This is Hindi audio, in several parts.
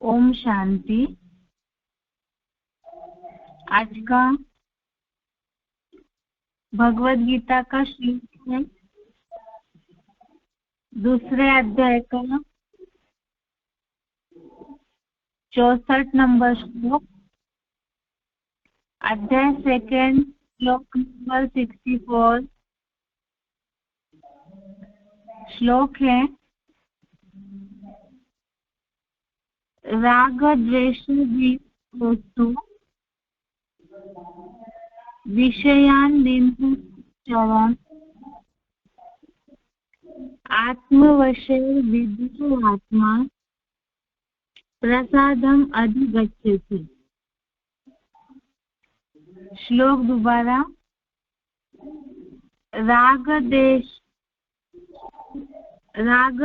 ओम शांति। आज का भगवद गीता का श्लोक है दूसरे अध्याय का 64 नंबर श्लोक, अध्याय सेकंड, श्लोक नंबर 64। श्लोक है राग द्वेष वस्तु विषयान निंदुश्चरन् आत्मवशे विद्धि आत्मा प्रसादम अधिगच्छति। श्लोक दोबारा। राग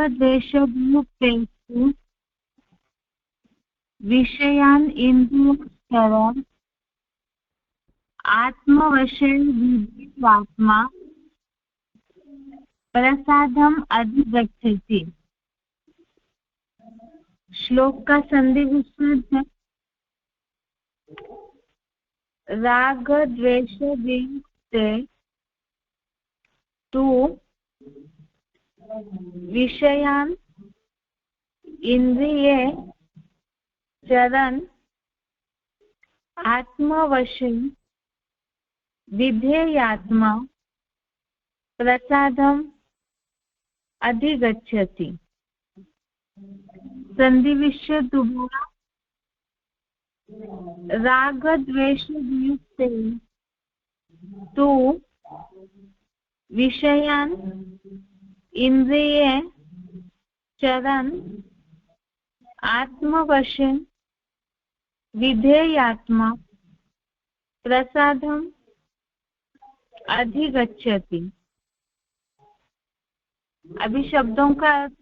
द्वेषयुक्तेषु विषयान् इन्द्रियश्चरन् आत्मवशे विद्धि आत्मा प्रसादम अधिगच्छति। श्लोक का संधि विच्छेद है राग द्वेष वियुक्ते तु विषयान् इंद्रिये चरन् आत्मवशे विधेयात्मा प्रसादम अधिगच्छति। संधि विच्छेद दोबारा। राग द्वेष वियुक्ते तु विषयान् इंद्रिये चरन् आत्मवशे विधेयात्मा प्रसादम अधिगच्छति। अभी शब्दों का अर्थ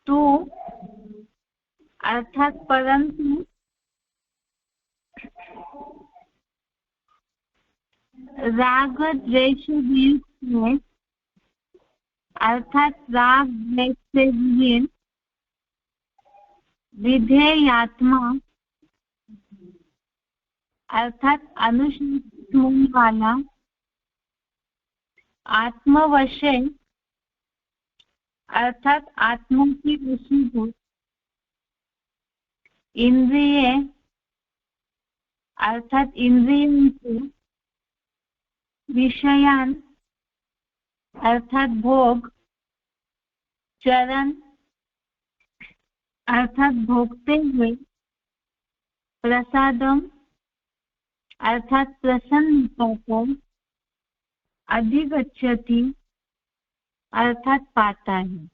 तू अर्थात परंतु, राग द्वेष वियुक्त अर्थात राग द्वेष से विहीन, विधेयात्मा अर्थात अनुशासित होने वाला, आत्मवशे अर्थात आत्मा की वशीभूत, इंद्रिय अर्थात इंद्रियों से, विषयान अर्थात भोग, चरण अर्थात भोगते हुए, प्रसादम अर्थात प्रसन्नता को, अधिगच्छति अर्थात पाता है।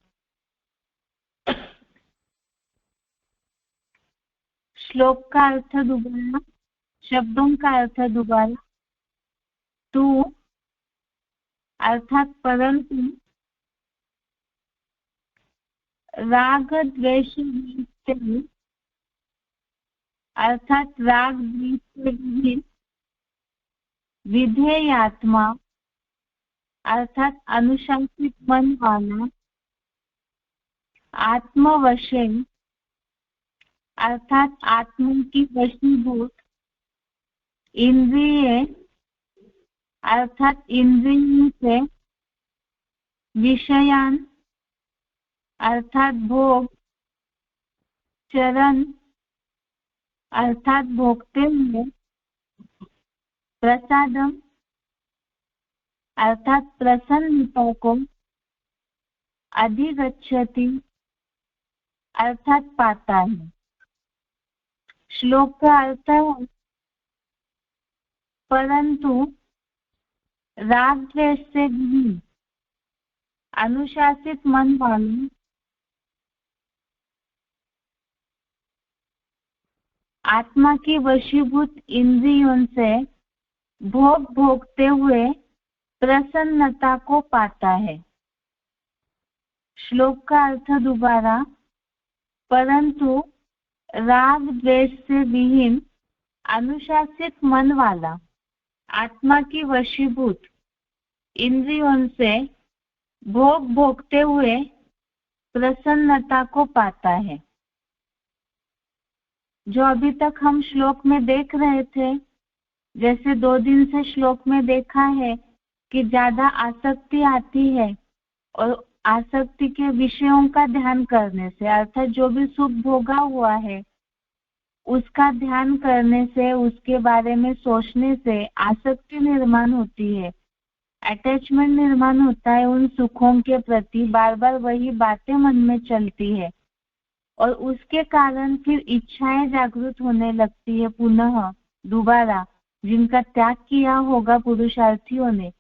श्लोक का अर्थ दोबारा, शब्दों का अर्थ दोबारा। तू अर्थात परंतु, राग द्वेष अर्थात राग द्वेष से विहीन, विधेयात्मा अर्थात अनुशासित मन वाला, आत्मवशे अर्थात आत्मा की वशीभूत, इंद्रिय अर्थात इंद्रियों से, विषयान अर्थात भोग, चरण अर्थात भोगते हुए, प्रसादम अर्थात प्रसन्नता को, अधिगच्छति अर्थात पाता है। श्लोक का अर्थ है परंतु राग द्वेष से विहीन, अनुशासित मन वाले, आत्मा की वशीभूत इंद्रियों से भोग भोगते हुए प्रसन्नता को पाता है। श्लोक का अर्थ दोबारा। परंतु राग द्वेष से विहीन, अनुशासित मन वाला, आत्मा की वशीभूत इंद्रियों से भोग भोगते हुए प्रसन्नता को पाता है। जो अभी तक हम श्लोक में देख रहे थे, जैसे 2 दिन से श्लोक में देखा है कि ज्यादा आसक्ति आती है, और आसक्ति के विषयों का ध्यान करने से, अर्थात जो भी सुख भोगा हुआ है उसका ध्यान करने से, उसके बारे में सोचने से आसक्ति निर्माण होती है, अटैचमेंट निर्माण होता है उन सुखों के प्रति। बार बार वही बातें मन में चलती है और उसके कारण फिर इच्छाएं जागृत होने लगती है पुनः दोबारा, जिनका त्याग किया होगा पुरुषार्थियों ने।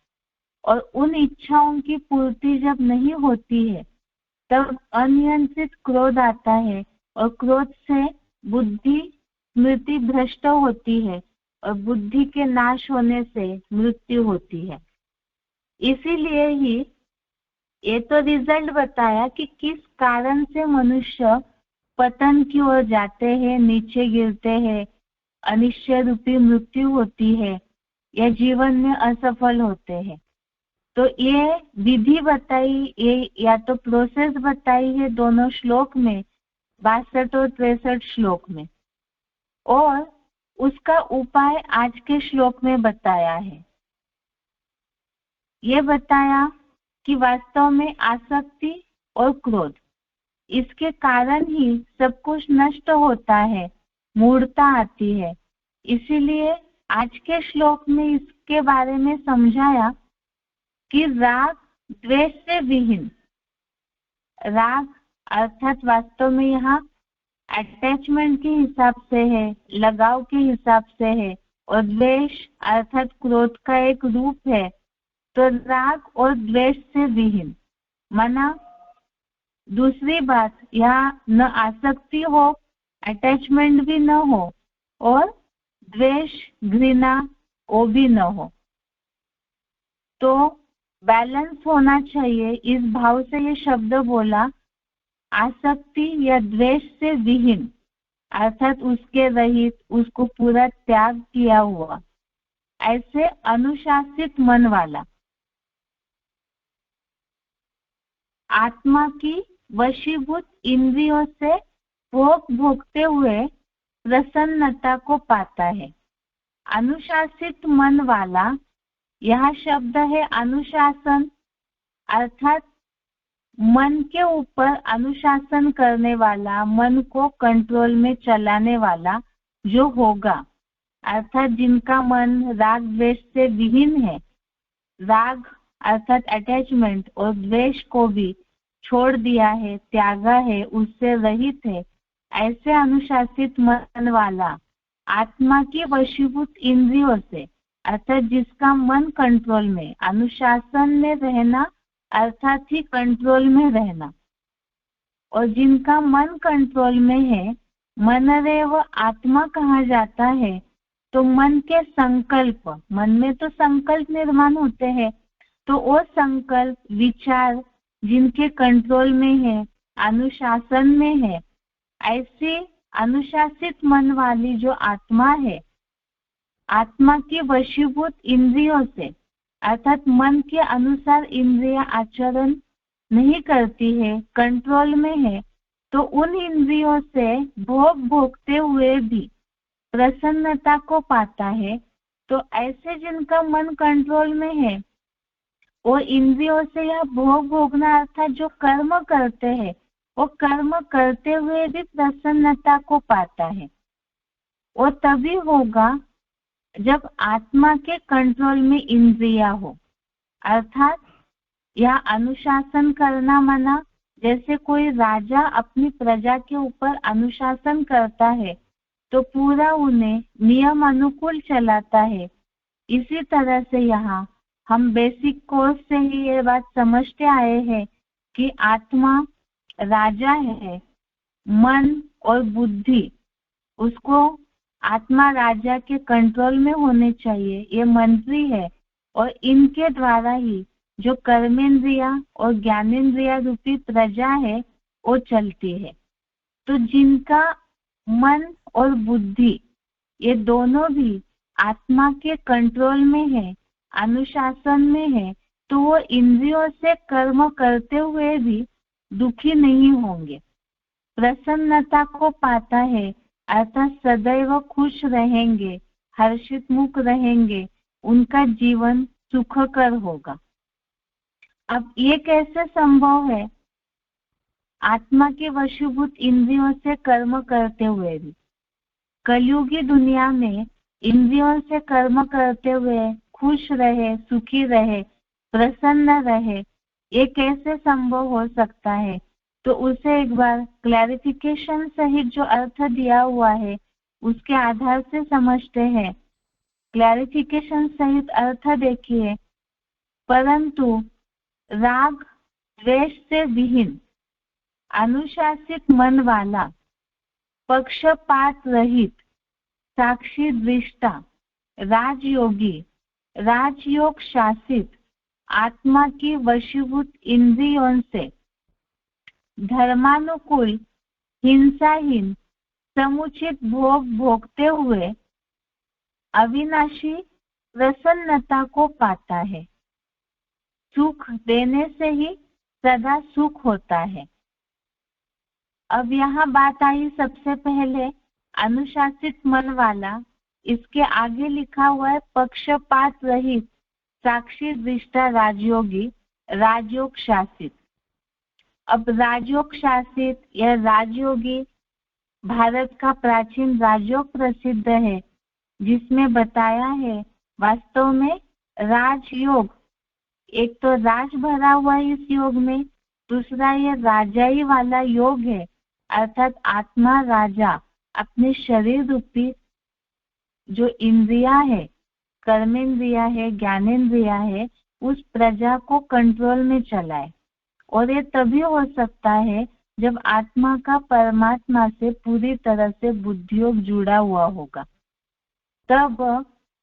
और उन इच्छाओं की पूर्ति जब नहीं होती है तब अनियंत्रित क्रोध आता है, और क्रोध से बुद्धि स्मृति भ्रष्ट होती है, और बुद्धि के नाश होने से मृत्यु होती है। इसीलिए ही ये तो रिजल्ट बताया कि किस कारण से मनुष्य पतन की ओर जाते हैं, नीचे गिरते हैं, अनिश्चय रूपी मृत्यु होती है या जीवन में असफल होते हैं। तो ये विधि बताई, ये या तो प्रोसेस बताई है दोनों श्लोक में, 62 और 63 श्लोक में, और उसका उपाय आज के श्लोक में बताया है। ये बताया कि वास्तव में आसक्ति और क्रोध, इसके कारण ही सब कुछ नष्ट होता है, मूढ़ता आती है। इसीलिए आज के श्लोक में इसके बारे में समझाया कि राग द्वेष से विहीन, राग अर्थात वास्तव में यहाँ अटैचमेंट के हिसाब से है, लगाव के हिसाब से है, और द्वेष अर्थात क्रोध का एक रूप है। तो राग और द्वेष से विहीन माना, दूसरी बात यहाँ न आसक्ति हो, अटैचमेंट भी न हो, और द्वेष घृणा वो भी न हो। तो बैलेंस होना चाहिए, इस भाव से ये शब्द बोला, आसक्ति या द्वेष से विहीन अर्थात उसके रहित, उसको पूरा त्याग किया हुआ, ऐसे अनुशासित मन वाला, आत्मा की वशीभूत इंद्रियों से भोग भोगते हुए प्रसन्नता को पाता है। अनुशासित मन वाला, यह शब्द है अनुशासन, अर्थात मन के ऊपर अनुशासन करने वाला, मन को कंट्रोल में चलाने वाला जो होगा, अर्थात जिनका मन राग द्वेष से विहीन है, राग अर्थात अटैचमेंट और द्वेष को भी छोड़ दिया है, त्यागा है, उससे रहित है, ऐसे अनुशासित मन वाला आत्मा की वशीभूत इंद्रियों से, अर्थात जिसका मन कंट्रोल में, अनुशासन में रहना अर्थात ही कंट्रोल में रहना, और जिनका मन कंट्रोल में है, मनरेव आत्मा कहा जाता है। तो मन के संकल्प, मन में तो संकल्प निर्माण होते हैं, तो वो संकल्प विचार जिनके कंट्रोल में है, अनुशासन में है, ऐसी अनुशासित मन वाली जो आत्मा है, आत्मा की वशीभूत इंद्रियों से, अर्थात मन के अनुसार इंद्रियां आचरण नहीं करती है, कंट्रोल में है, तो उन इंद्रियों से भोग भोगते हुए भी प्रसन्नता को पाता है। तो ऐसे जिनका मन कंट्रोल में है, वो इंद्रियों से यह भोग भोगना अर्थात जो कर्म करते हैं, वो कर्म करते हुए भी प्रसन्नता को पाता है। वो तभी होगा जब आत्मा के कंट्रोल में इंद्रियां हो, अर्थात यह अनुशासन करना माना, जैसे कोई राजा अपनी प्रजा के ऊपर अनुशासन करता है तो पूरा उन्हें नियम अनुकूल चलाता है। इसी तरह से यहाँ हम बेसिक कोर्स से ही ये बात समझते आए हैं कि आत्मा राजा है, मन और बुद्धि उसको आत्मा राजा के कंट्रोल में होने चाहिए, ये मंत्री है, और इनके द्वारा ही जो कर्मेंद्रिया और ज्ञानेंद्रिया रूपी प्रजा है वो चलती है। तो जिनका मन और बुद्धि ये दोनों भी आत्मा के कंट्रोल में है, अनुशासन में है, तो वो इंद्रियों से कर्म करते हुए भी दुखी नहीं होंगे। प्रसन्नता को पाता है अर्थात सदैव खुश रहेंगे, हर्षित मुख रहेंगे, उनका जीवन सुखकर होगा। अब ये कैसे संभव है? आत्मा के वशीभूत इंद्रियों से कर्म करते हुए भी। कलयुगी दुनिया में इंद्रियों से कर्म करते हुए खुश रहे, सुखी रहे, प्रसन्न रहे, ये कैसे संभव हो सकता है? तो उसे एक बार क्लैरिफिकेशन सहित जो अर्थ दिया हुआ है उसके आधार से समझते हैं। क्लैरिफिकेशन सहित अर्थ देखिए, परंतु राग द्वेष से विहीन अनुशासित मन वाला, पक्षपात रहित, साक्षी दृष्टा, राजयोगी, राजयोग शासित, आत्मा की वशीभूत इंद्रियों से धर्मानुकूल, हिंसाहीन, समुचित भोग भोगते हुए अविनाशी प्रसन्नता को पाता है। सुख देने से ही सदा सुख होता है। अब यहाँ बात आई सबसे पहले अनुशासित मन वाला, इसके आगे लिखा हुआ है पक्षपात रहित, साक्षी दृष्टा, राजयोगी, राजयोग शासित। अब राजयोग शासित या राजयोगी भारत का प्राचीन राजयोग प्रसिद्ध है, जिसमें बताया है वास्तव में राजयोग, एक तो राज भरा हुआ है इस योग में, दूसरा ये राजाई वाला योग है, अर्थात आत्मा राजा अपने शरीर रूपी जो इंद्रिया है, कर्मेंद्रिया है, ज्ञानेंद्रिया है, उस प्रजा को कंट्रोल में चलाए। और ये तभी हो सकता है जब आत्मा का परमात्मा से पूरी तरह से बुद्धियोग जुड़ा हुआ होगा। तब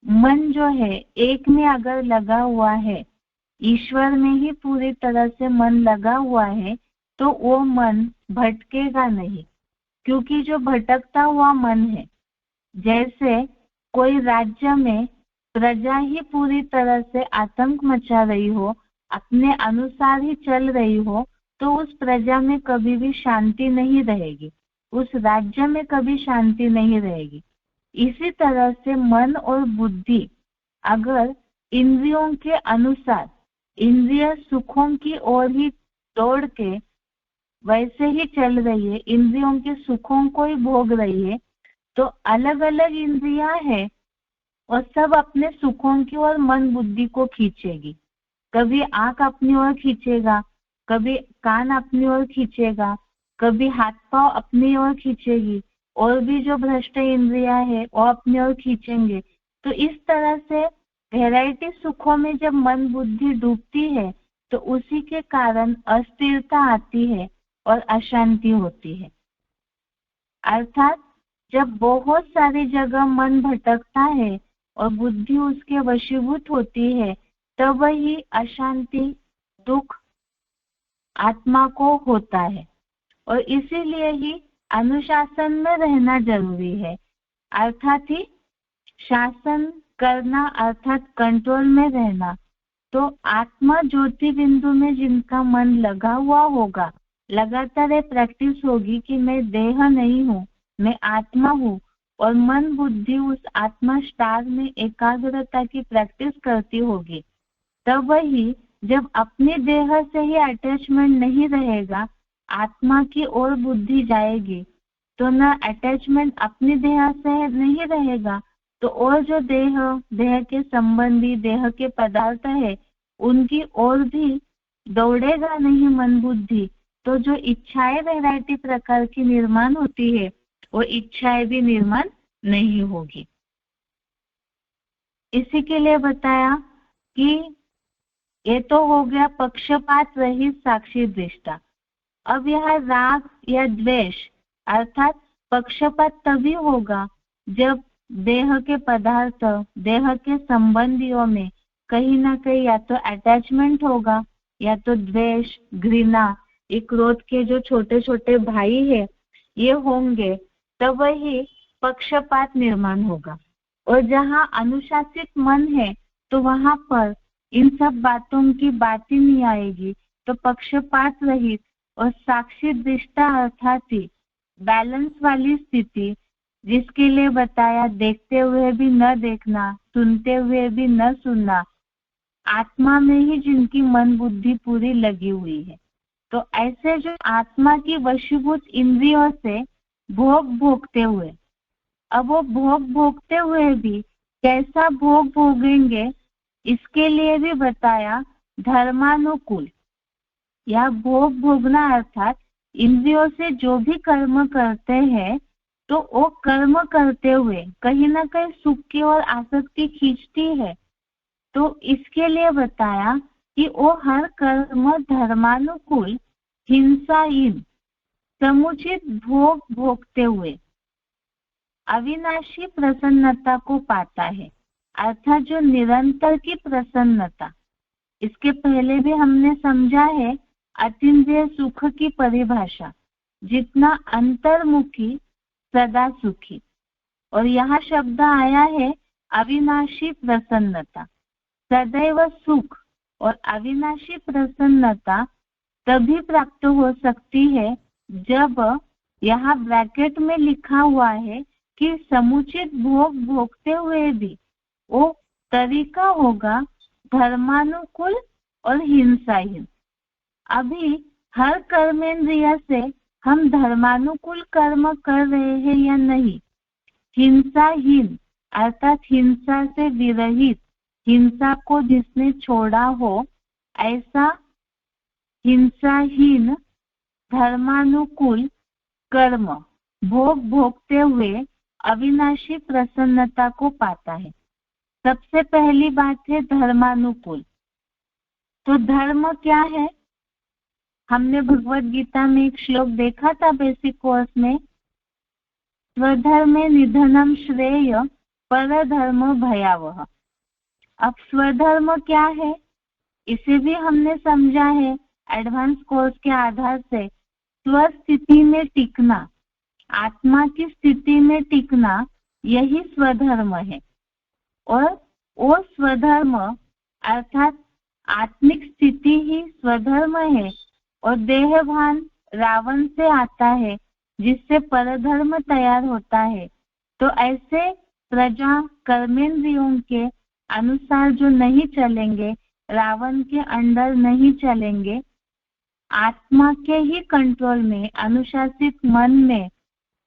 मन जो है एक में अगर लगा हुआ है, ईश्वर में ही पूरी तरह से मन लगा हुआ है, तो वो मन भटकेगा नहीं, क्योंकि जो भटकता हुआ मन है, जैसे कोई राज्य में प्रजा ही पूरी तरह से आतंक मचा रही हो, अपने अनुसार ही चल रही हो, तो उस प्रजा में कभी भी शांति नहीं रहेगी, उस राज्य में कभी शांति नहीं रहेगी। इसी तरह से मन और बुद्धि अगर इंद्रियों के अनुसार इंद्रिय सुखों की ओर ही दौड़ के वैसे ही चल रही है, इंद्रियों के सुखों को ही भोग रही है, तो अलग अलग इंद्रियां है और सब अपने सुखों की ओर मन बुद्धि को खींचेगी। कभी आंख अपनी ओर खींचेगा, कभी कान अपनी ओर खींचेगा, कभी हाथ पांव अपनी ओर खींचेगी, और भी जो भ्रष्ट इंद्रियां है वो अपनी ओर खींचेंगे। तो इस तरह से वैरायटी सुखों में जब मन बुद्धि डूबती है तो उसी के कारण अस्थिरता आती है और अशांति होती है। अर्थात जब बहुत सारी जगह मन भटकता है और बुद्धि उसके वशीभूत होती है, तब वही अशांति, दुख आत्मा को होता है। और इसीलिए ही अनुशासन में रहना जरूरी है, अर्थात ही शासन करना, अर्थात कंट्रोल में रहना। तो आत्मा ज्योति बिंदु में जिनका मन लगा हुआ होगा, लगातार ये प्रैक्टिस होगी कि मैं देह नहीं हूँ, मैं आत्मा हूँ, और मन बुद्धि उस आत्मा स्टार में एकाग्रता की प्रैक्टिस करती होगी, तब वही जब अपने देह से ही अटैचमेंट नहीं रहेगा, आत्मा की ओर बुद्धि जाएगी, तो न अटैचमेंट अपने देह से नहीं रहेगा, तो और जो देह के संबंधी, देह के पदार्थ है, उनकी ओर भी दौड़ेगा नहीं मन बुद्धि। तो जो इच्छाएं वैरायटी प्रकार की निर्माण होती है, वो इच्छाएं भी निर्माण नहीं होगी। इसी के लिए बताया कि ये तो हो गया पक्षपात रहित साक्षी दृष्टा। अब यह राग या द्वेष, अर्थात पक्षपात तभी होगा जब देह के पदार्थ, देह के संबंधियों में कहीं ना कहीं या तो अटैचमेंट होगा या तो द्वेष, घृणा, ये क्रोध के जो छोटे छोटे भाई है ये होंगे, तब वही पक्षपात निर्माण होगा। और जहाँ अनुशासित मन है तो वहां पर इन सब बातों की बात ही नहीं आएगी, तो पक्षपात रहित और साक्षी दृष्टा अर्थात ही बैलेंस वाली स्थिति, जिसके लिए बताया देखते हुए भी न देखना, सुनते हुए भी न सुनना, आत्मा में ही जिनकी मन बुद्धि पूरी लगी हुई है। तो ऐसे जो आत्मा की वशीभूत इंद्रियों से भोग भोगते हुए, अब वो भोग भोगते हुए भी कैसा भोग भोगेंगे, इसके लिए भी बताया धर्मानुकूल। यह भोग भोगना अर्थात इंद्रियों से जो भी कर्म करते हैं, तो वो कर्म करते हुए कहीं ना कहीं सुख की ओर आसक्ति खींचती है। तो इसके लिए बताया कि वो हर कर्म धर्मानुकूल हिंसाहीन समुचित भोग भोगते हुए अविनाशी प्रसन्नता को पाता है, अर्थात जो निरंतर की प्रसन्नता। इसके पहले भी हमने समझा है अतीन्द्रिय सुख की परिभाषा, जितना अंतर्मुखी सदा सुखी। और यहाँ शब्द आया है अविनाशी प्रसन्नता। सदैव सुख और अविनाशी प्रसन्नता तभी प्राप्त हो सकती है जब यहाँ ब्रैकेट में लिखा हुआ है कि समुचित भोग भोगते हुए भी वो तरीका होगा धर्मानुकूल और हिंसाहीन। अभी हर कर्मेंद्रिय से हम धर्मानुकूल कर्म कर रहे हैं या नहीं, हिंसाहीन अर्थात हिंसा से विरहित, हिंसा को जिसने छोड़ा हो, ऐसा हिंसाहीन धर्मानुकूल कर्म भोग भोगते हुए अविनाशी प्रसन्नता को पाता है। सबसे पहली बात है धर्मानुकूल। तो धर्म क्या है? हमने भगवत गीता में एक श्लोक देखा था बेसिक कोर्स में, स्वधर्मे निधनम श्रेय परधर्म भयावह। अब स्वधर्म क्या है, इसे भी हमने समझा है एडवांस कोर्स के आधार से। स्वस्थिति में टिकना, आत्मा की स्थिति में टिकना, यही स्वधर्म है। और वो स्वधर्म अर्थात आत्मिक स्थिति ही स्वधर्म है। और देहभान रावण से आता है, जिससे परधर्म तैयार होता है। तो ऐसे प्रजा कर्मेंद्रियों के अनुसार जो नहीं चलेंगे, रावण के अंडर नहीं चलेंगे, आत्मा के ही कंट्रोल में अनुशासित मन में,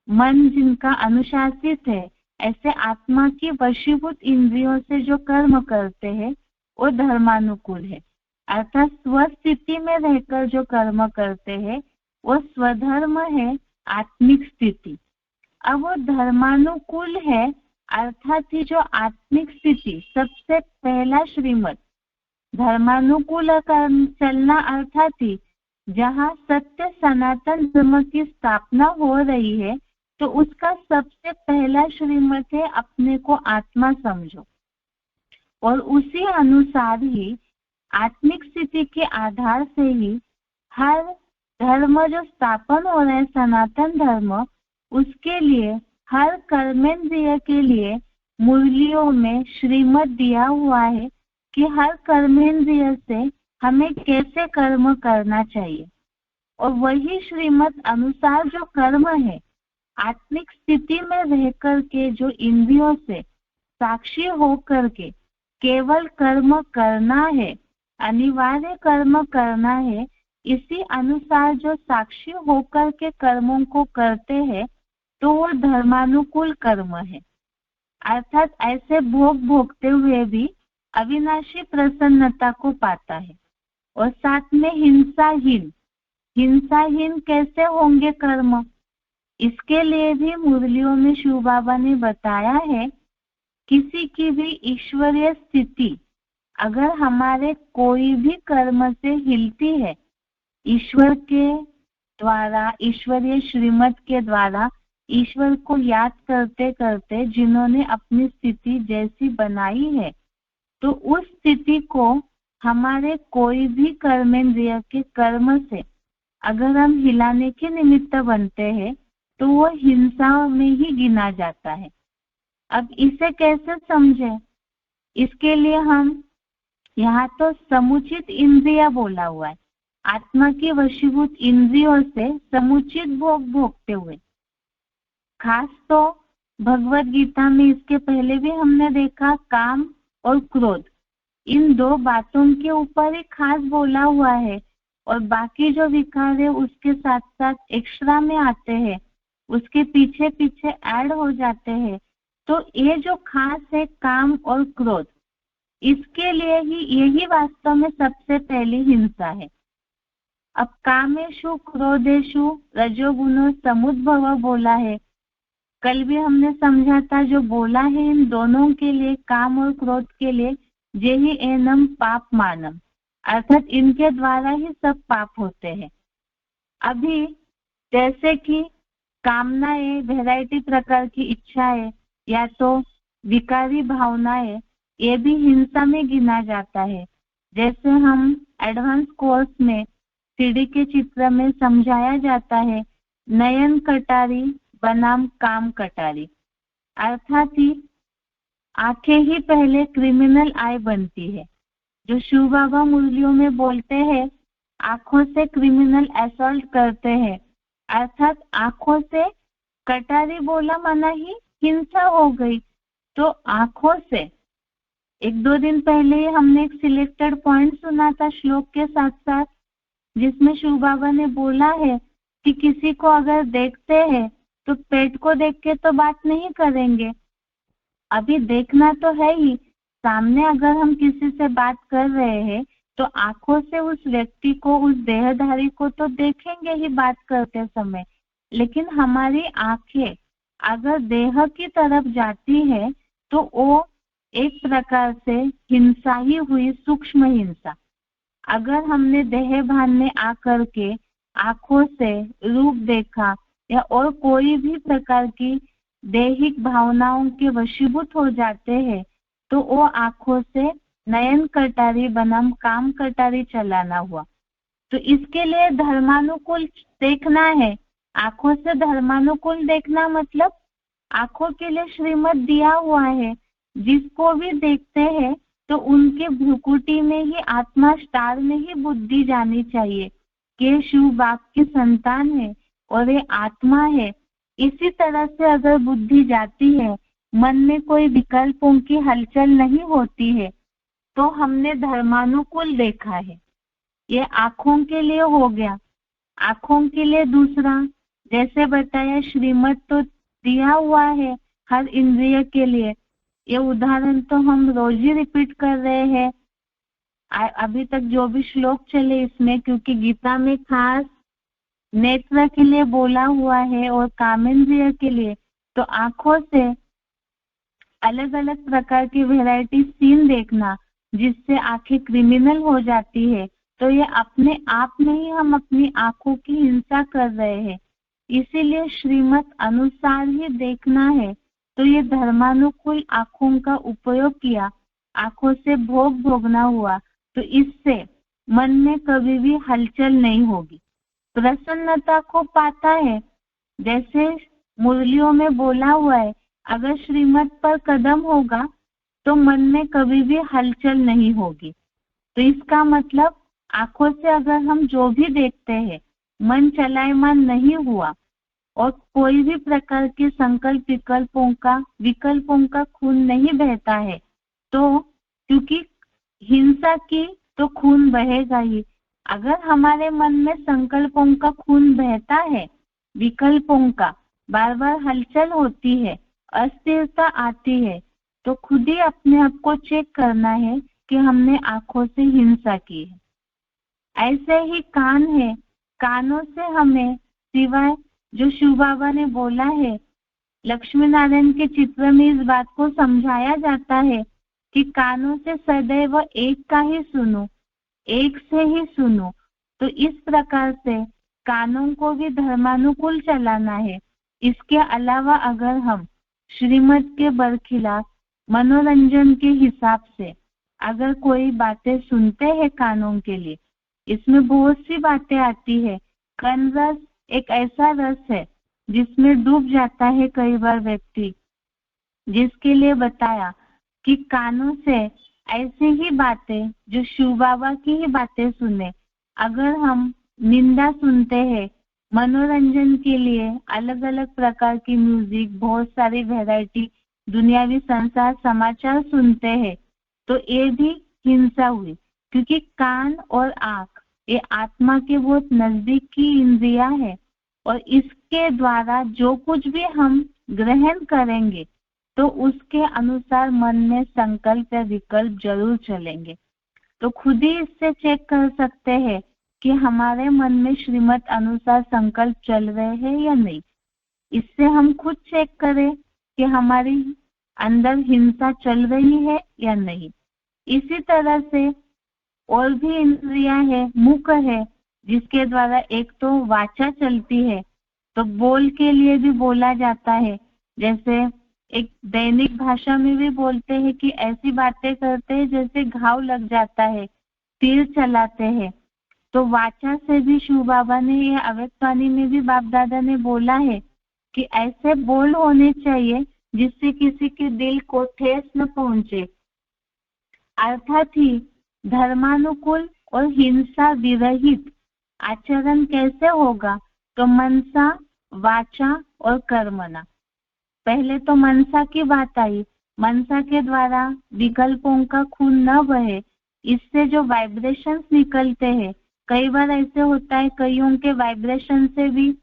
मन जिनका अनुशासित है, ऐसे आत्मा की वशीभूत इंद्रियों से जो कर्म करते हैं वो धर्मानुकूल है। अर्थात स्वस्थिति में रहकर जो कर्म करते हैं वो स्वधर्म है, आत्मिक स्थिति। अब वो धर्मानुकूल है अर्थात ही जो आत्मिक स्थिति, सबसे पहला श्रीमत धर्मानुकूल चलना अर्थात ही जहाँ सत्य सनातन धर्म की स्थापना हो रही है, तो उसका सबसे पहला श्रीमत है अपने को आत्मा समझो। और उसी अनुसार ही आत्मिक स्थिति के आधार से ही हर धर्म जो स्थापन हो रहा है, सनातन धर्म, उसके लिए हर कर्मेंद्रिय के लिए मुरलियों में श्रीमत दिया हुआ है कि हर कर्मेंद्रिय से हमें कैसे कर्म करना चाहिए। और वही श्रीमत अनुसार जो कर्म है, आत्मिक स्थिति में रह करके जो इंद्रियों से साक्षी होकर के केवल कर्म करना है, अनिवार्य कर्म करना है, इसी अनुसार जो साक्षी होकर के कर्मों को करते हैं, तो वो धर्मानुकूल कर्म है। अर्थात ऐसे भोग भोगते हुए भी अविनाशी प्रसन्नता को पाता है। और साथ में हिंसाहीन, हिंसाहीन कैसे होंगे कर्म, इसके लिए भी मुरलियों में शिव बाबा ने बताया है, किसी की भी ईश्वरीय स्थिति अगर हमारे कोई भी कर्म से हिलती है, ईश्वर के द्वारा, ईश्वरीय श्रीमत के द्वारा, ईश्वर को याद करते करते जिन्होंने अपनी स्थिति जैसी बनाई है, तो उस स्थिति को हमारे कोई भी कर्मेंद्रिय के कर्म से अगर हम हिलाने के निमित्त बनते हैं, तो वो हिंसा में ही गिना जाता है। अब इसे कैसे समझें? इसके लिए हम यहाँ तो समुचित इंद्रिया बोला हुआ है, आत्मा की वशीभूत इंद्रियों से समुचित भोग भोगते हुए। खास तो भगवत गीता में इसके पहले भी हमने देखा काम और क्रोध, इन दो बातों के ऊपर ही खास बोला हुआ है, और बाकी जो विकार है उसके साथ साथ एक्स्ट्रा में आते हैं, उसके पीछे पीछे ऐड हो जाते हैं। तो ये जो खास है काम और क्रोध, इसके लिए ही यही वास्तव में सबसे पहली हिंसा है। अब कामेषु क्रोधेषु रजोगुणो समुद्भव बोला है, कल भी हमने समझा था, जो बोला है इन दोनों के लिए, काम और क्रोध के लिए, जेहि एनम पाप मानम, अर्थात इनके द्वारा ही सब पाप होते हैं। अभी जैसे कि कामनाएं, वैरायटी प्रकार की इच्छाएं या तो विकारी भावनाएं, ये भी हिंसा में गिना जाता है। जैसे हम एडवांस कोर्स में सीढ़ी के चित्र में समझाया जाता है, नयन कटारी बनाम काम कटारी, अर्थात ही आंखें ही पहले क्रिमिनल आई बनती है। जो शिव बाबा मुरलियों में बोलते हैं, आंखों से क्रिमिनल असॉल्ट करते हैं, अर्थात आंखों से कटारी बोला माना ही हिंसा हो गई। तो आंखों से, एक दो दिन पहले हमने एक सिलेक्टेड पॉइंट सुना था श्लोक के साथ साथ, जिसमें शिव बाबा ने बोला है कि किसी को अगर देखते हैं तो पेट को देख के तो बात नहीं करेंगे, अभी देखना तो है ही, सामने अगर हम किसी से बात कर रहे हैं तो आंखों से उस व्यक्ति को, उस देहधारी को तो देखेंगे ही बात करते समय, लेकिन हमारी आंखें अगर देह की तरफ जाती है तो वो एक प्रकार से हिंसा ही हुई, सूक्ष्म हिंसा। अगर हमने देह भान में आकर के आंखों से रूप देखा या और कोई भी प्रकार की दैहिक भावनाओं के वशीभूत हो जाते हैं, तो वो आंखों से नयन कटारी बनाम काम कटारी चलाना हुआ। तो इसके लिए धर्मानुकूल देखना है। आंखों से धर्मानुकूल देखना मतलब आंखों के लिए श्रीमत दिया हुआ है, जिसको भी देखते हैं तो उनके भ्रुकुटी में ही, आत्मा स्टार में ही बुद्धि जानी चाहिए कि शिव बाप की संतान है और ये आत्मा है। इसी तरह से अगर बुद्धि जाती है, मन में कोई विकल्पों की हलचल नहीं होती है, तो हमने धर्मानुकूल देखा है। ये आंखों के लिए हो गया। आंखों के लिए दूसरा, जैसे बताया, श्रीमत तो दिया हुआ है हर इंद्रिय के लिए। ये उदाहरण तो हम रोज ही रिपीट कर रहे हैं अभी तक जो भी श्लोक चले इसमें, क्योंकि गीता में खास नेत्र के लिए बोला हुआ है और कामेंद्रिय के लिए। तो आंखों से अलग अलग प्रकार की वैरायटी सीन देखना, जिससे आंखें क्रिमिनल हो जाती है, तो ये अपने आप में ही हम अपनी आंखों की हिंसा कर रहे हैं। इसीलिए श्रीमत अनुसार ही देखना है। तो ये धर्मानुकूल आंखों का उपयोग किया, आंखों से भोग भोगना हुआ, तो इससे मन में कभी भी हलचल नहीं होगी, प्रसन्नता को पाता है। जैसे मुरलियों में बोला हुआ है, अगर श्रीमत पर कदम होगा तो मन में कभी भी हलचल नहीं होगी। तो इसका मतलब आंखों से अगर हम जो भी देखते हैं, मन चलायमान नहीं हुआ और कोई भी प्रकार के संकल्प विकल्पों का खून नहीं बहता है, तो क्योंकि हिंसा की तो खून बहेगा ही। अगर हमारे मन में संकल्पों का खून बहता है, विकल्पों का बार बार हलचल होती है, अस्थिरता आती है, तो खुद ही अपने आप को चेक करना है कि हमने आंखों से हिंसा की है। ऐसे ही कान है, कानों से हमें सिवाय जो शिव बाबा ने बोला है, लक्ष्मी नारायण के चित्र में इस बात को समझाया जाता है कि कानों से सदैव एक का ही सुनो, एक से ही सुनो। तो इस प्रकार से कानों को भी धर्मानुकूल चलाना है। इसके अलावा अगर हम श्रीमत के बरखिलाफ मनोरंजन के हिसाब से अगर कोई बातें सुनते हैं कानों के लिए, इसमें बहुत सी बातें आती है। कन रस एक ऐसा रस है जिसमें डूब जाता है कई बार व्यक्ति, जिसके लिए बताया कि कानों से ऐसे ही बातें जो शिव बाबा की ही बातें सुने, अगर हम निंदा सुनते हैं, मनोरंजन के लिए अलग अलग प्रकार की म्यूजिक, बहुत सारी वैरायटी दुनियावी संसार समाचार सुनते हैं, तो ये भी हिंसा हुई। क्योंकि कान और आंख ये आत्मा के बहुत नजदीक की इंद्रियां है, और इसके द्वारा जो कुछ भी हम ग्रहण करेंगे तो उसके अनुसार मन में संकल्प या विकल्प जरूर चलेंगे। तो खुद ही इससे चेक कर सकते हैं कि हमारे मन में श्रीमत अनुसार संकल्प चल रहे हैं या नहीं। इससे हम खुद चेक करें कि हमारी अंदर हिंसा चल रही है या नहीं। इसी तरह से और भी इंद्रियां है, मुख है, जिसके द्वारा एक तो वाचा चलती है, तो बोल के लिए भी बोला जाता है। जैसे एक दैनिक भाषा में भी बोलते हैं कि ऐसी बातें करते हैं जैसे घाव लग जाता है, तीर चलाते हैं। तो वाचा से भी शिव बाबा ने, ये अव्यक्तवाणी में भी बाप दादा ने बोला है कि ऐसे बोल होने चाहिए जिससे किसी के दिल को ठेस न पहुंचे। अर्थात ही धर्मानुकूल और हिंसा विरहित आचरण कैसे होगा? तो मनसा, वाचा और कर्मणा। पहले तो मनसा की बात आई। मनसा के द्वारा विकल्पों का खून न बहे, इससे जो वाइब्रेशंस निकलते हैं, कई बार ऐसे होता है कईयों के वाइब्रेशन से भी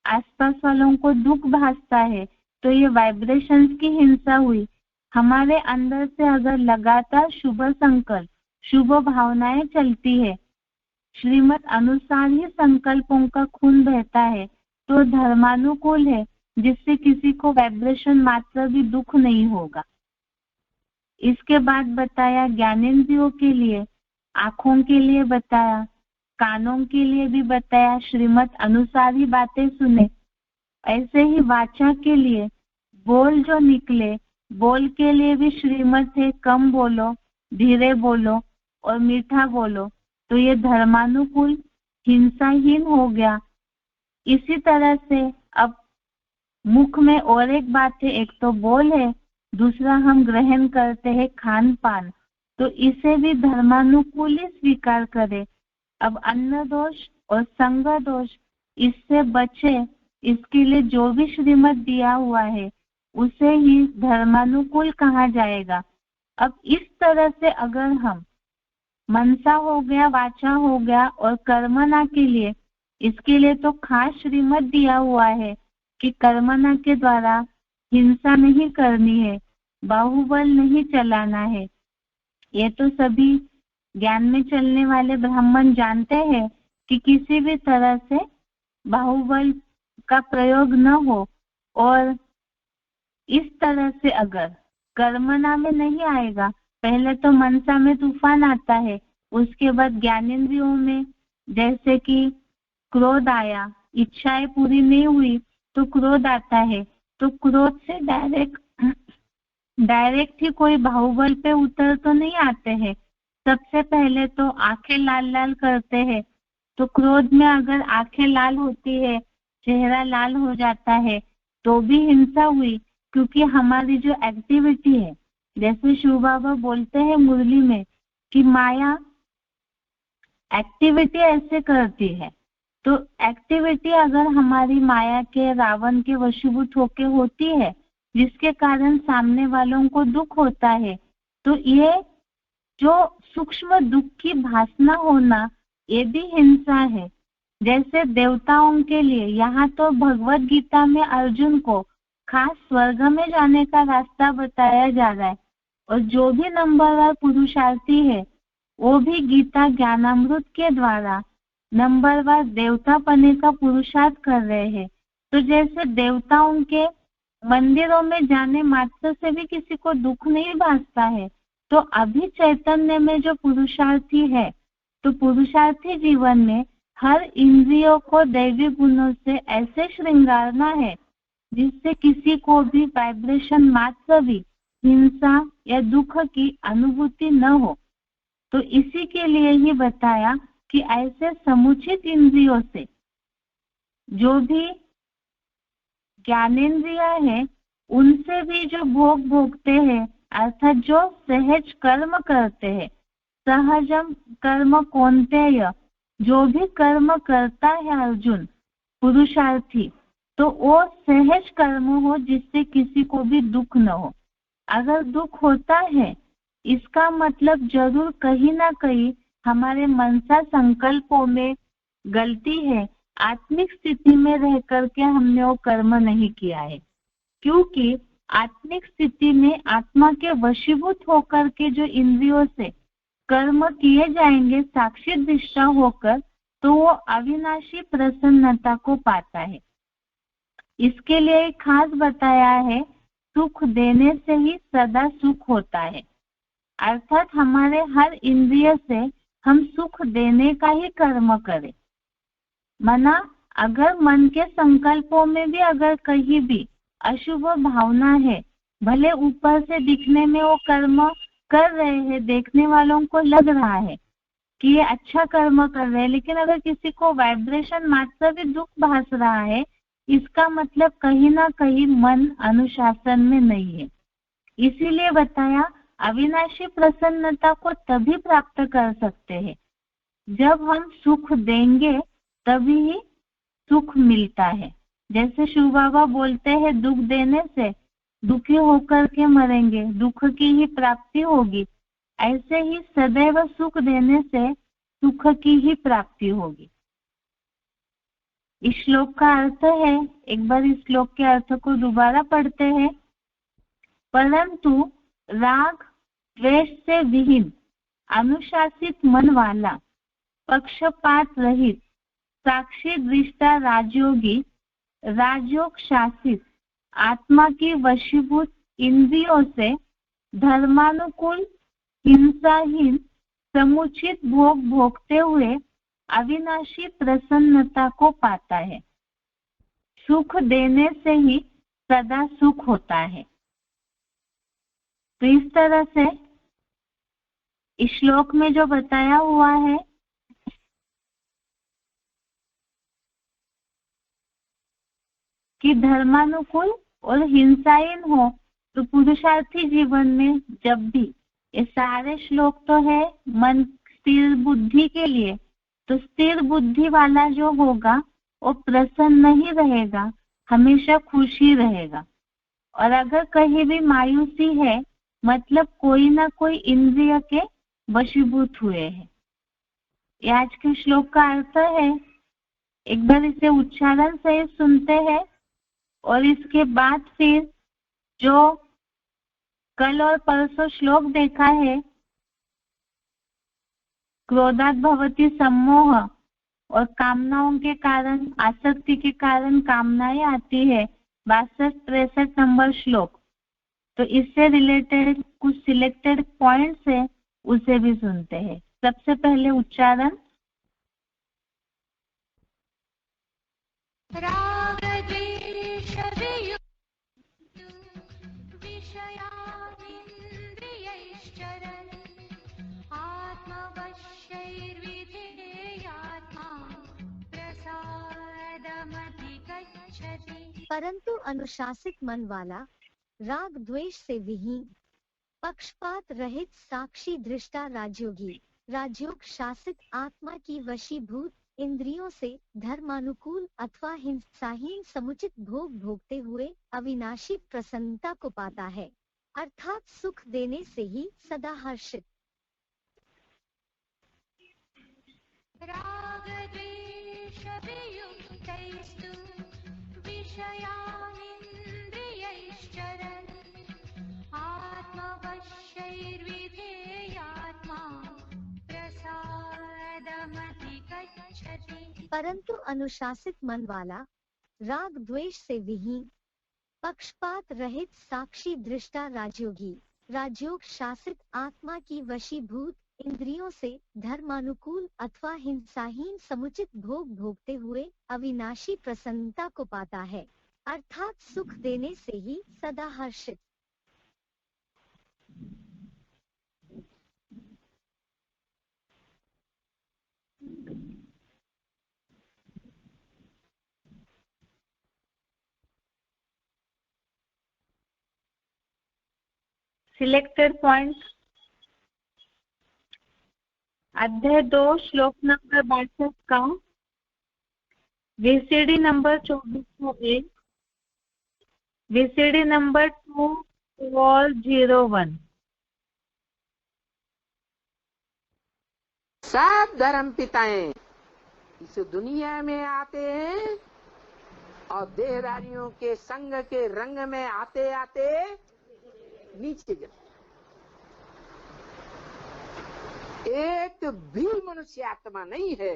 आसपास वालों को दुख भासता है, तो ये वाइब्रेशंस की हिंसा हुई। हमारे अंदर से अगर लगातार शुभ संकल्प, शुभ भावनाएं चलती है, श्रीमत अनुसार ही संकल्पों का खून बहता है, तो धर्मानुकूल है, जिससे किसी को वाइब्रेशन मात्र भी दुख नहीं होगा। इसके बाद बताया ज्ञानेंद्रियों के लिए, आंखों के लिए बताया, कानों के लिए भी बताया, श्रीमत अनुसार ही बातें सुने। ऐसे ही वाचा के लिए बोल जो निकले, बोल के लिए भी श्रीमत है, कम बोलो, धीरे बोलो और मीठा बोलो, तो ये धर्मानुकूल हिंसाहीन हो गया। इसी तरह से अब मुख में और एक बात है, एक तो बोल है, दूसरा हम ग्रहण करते हैं खान पान, तो इसे भी धर्मानुकूल ही स्वीकार करें। अब अन्न दोष और संग दोष, इससे बचे, इसके लिए जो भी श्रीमत दिया हुआ है उसे ही धर्मानुकूल कहा जाएगा। अब इस तरह से अगर हम मनसा हो गया, वाचा हो गया और कर्मणा के लिए, इसके लिए तो खास श्रीमत दिया हुआ है कि कर्मणा के द्वारा हिंसा नहीं करनी है, बाहुबल नहीं चलाना है। ये तो सभी ज्ञान में चलने वाले ब्राह्मण जानते हैं कि किसी भी तरह से बाहुबल का प्रयोग न हो। और इस तरह से अगर कर्मणा में नहीं आएगा, पहले तो मनसा में तूफान आता है, उसके बाद ज्ञानेंद्रियों में जैसे कि क्रोध आया, इच्छाएं पूरी नहीं हुई तो क्रोध आता है, तो क्रोध से डायरेक्ट ही कोई बाहुबल पे उतर तो नहीं आते हैं। सबसे पहले तो आंखें लाल लाल करते हैं, तो क्रोध में अगर आंखें लाल होती है, चेहरा लाल हो जाता है, तो भी हिंसा हुई। क्योंकि हमारी जो एक्टिविटी है, जैसे शिव बाबा बोलते हैं मुरली में कि माया एक्टिविटी ऐसे करती है, तो एक्टिविटी अगर हमारी माया के, रावण के वशीभूत होके होती है, जिसके कारण सामने वालों को दुख होता है, तो ये जो सूक्ष्म दुख की भासना होना, ये भी हिंसा है। जैसे देवताओं के लिए यहाँ तो भगवत गीता में अर्जुन को खास स्वर्ग में जाने का रास्ता बताया जा रहा है, और जो भी नंबरवार पुरुषार्थी है वो भी गीता ज्ञानामृत के द्वारा नंबरवार देवता पने का पुरुषार्थ कर रहे हैं। तो जैसे देवताओं के मंदिरों में जाने मात्र से भी किसी को दुख नहीं भासता है, तो अभी चैतन्य में जो पुरुषार्थी है, तो पुरुषार्थी जीवन में हर इंद्रियों को दैवी गुणों से ऐसे श्रृंगारना है जिससे किसी को भी वाइब्रेशन मात्र भी हिंसा या दुख की अनुभूति न हो। तो इसी के लिए ही बताया कि ऐसे समुचित इंद्रियों से जो भी ज्ञानेंद्रिया है, उनसे भी जो भोग भोगते हैं, अर्थात जो सहज कर्म करते हैं, सहजम कर्म कौन्तेय, जो भी कर्म करता है अर्जुन पुरुषार्थी, तो वो सहज कर्म हो जिससे किसी को भी दुख न हो। अगर दुख होता है इसका मतलब जरूर कहीं ना कहीं हमारे मनसा संकल्पों में गलती है, आत्मिक स्थिति में रह करके हमने वो कर्म नहीं किया है। क्योंकि आत्मिक स्थिति में आत्मा के वशीभूत होकर के जो इंद्रियों से कर्म किए जाएंगे साक्षी दृष्टा होकर, तो वो अविनाशी प्रसन्नता को पाता है। इसके लिए खास बताया है, सुख देने से ही सदा सुख होता है। अर्थात हमारे हर इंद्रिय से हम सुख देने का ही कर्म करें। मना अगर मन के संकल्पों में भी अगर कहीं भी अशुभ भावना है, भले ऊपर से दिखने में वो कर्म कर रहे हैं, देखने वालों को लग रहा है कि ये अच्छा कर्म कर रहे हैं, लेकिन अगर किसी को वाइब्रेशन मात्र भी दुख भास रहा है, इसका मतलब कहीं ना कहीं मन अनुशासन में नहीं है। इसीलिए बताया अविनाशी प्रसन्नता को तभी प्राप्त कर सकते हैं जब हम सुख देंगे, तभी ही सुख मिलता है। जैसे शिव बाबा बोलते हैं, दुख देने से दुखी होकर के मरेंगे, दुख की ही प्राप्ति होगी। ऐसे ही सदैव सुख देने से सुख की ही प्राप्ति होगी। इस श्लोक का अर्थ है, एक बार इस श्लोक के अर्थ को दोबारा पढ़ते हैं। परंतु राग द्वेष से विहीन अनुशासित मन वाला, पक्षपात रहित, साक्षी दृष्टा राजयोगी, राजयोग शासित, आत्मा की वशीभूत इंद्रियों से धर्मानुकूल, हिंसाहीन, समुचित भोग भोगते हुए अविनाशी प्रसन्नता को पाता है। सुख देने से ही सदा सुख होता है। तो इस तरह से इस श्लोक में जो बताया हुआ है कि धर्मानुकूल और हिंसाहीन हो, तो पुरुषार्थी जीवन में जब भी, ये सारे श्लोक तो है मन स्थिर बुद्धि के लिए, तो स्थिर बुद्धि वाला जो होगा वो प्रसन्न ही रहेगा, हमेशा खुशी रहेगा। और अगर कहीं भी मायूसी है, मतलब कोई ना कोई इंद्रिय के वशीभूत हुए हैं। ये आज के श्लोक का अर्थ है। एक बार इसे उच्चारण से सुनते हैं और इसके बाद फिर जो कल और परसों श्लोक देखा है, क्रोधात् भवति सम्मोह, और कामनाओं के कारण, आसक्ति के कारण कामनाएं आती है, 62-63 नंबर श्लोक, तो इससे रिलेटेड कुछ सिलेक्टेड पॉइंट्स है, उसे भी सुनते हैं। सबसे पहले उच्चारण। परंतु अनुशासित मन वाला, राग द्वेष से विहीन, पक्षपात रहित, साक्षी दृष्टा राजयोगी, राजयोग शासित, आत्मा की वशीभूत इंद्रियों से धर्मानुकूल अथवा हिंसाहीन समुचित भोग भोगते हुए अविनाशी प्रसन्नता को पाता है, अर्थात सुख देने से ही सदा हर्षित। राग द्वेष वियुक्तैस्तु विषयानिन्द्रियैश्चरन् आत्मवश्यैर्विधेयात्मा प्रसादमधिगच्छति। परंतु अनुशासित मन वाला, राग द्वेष से विहीन, पक्षपात रहित, साक्षी दृष्टा राजयोगी, राजयोग शासित, आत्मा की वशीभूत इंद्रियों से धर्मानुकूल अथवा हिंसाहीन समुचित भोग भोगते हुए अविनाशी प्रसन्नता को पाता है, अर्थात सुख देने से ही सदा हर्षित। सिलेक्टेड पॉइंट अध्याय 2 श्लोक नंबर 62 का VCD नंबर 2401, VCD नंबर 2401। सब धर्म पिताएं इस दुनिया में आते हैं और देहधारियों के संग के रंग में आते आते नीचे गिरते। एक भी मनुष्य आत्मा नहीं है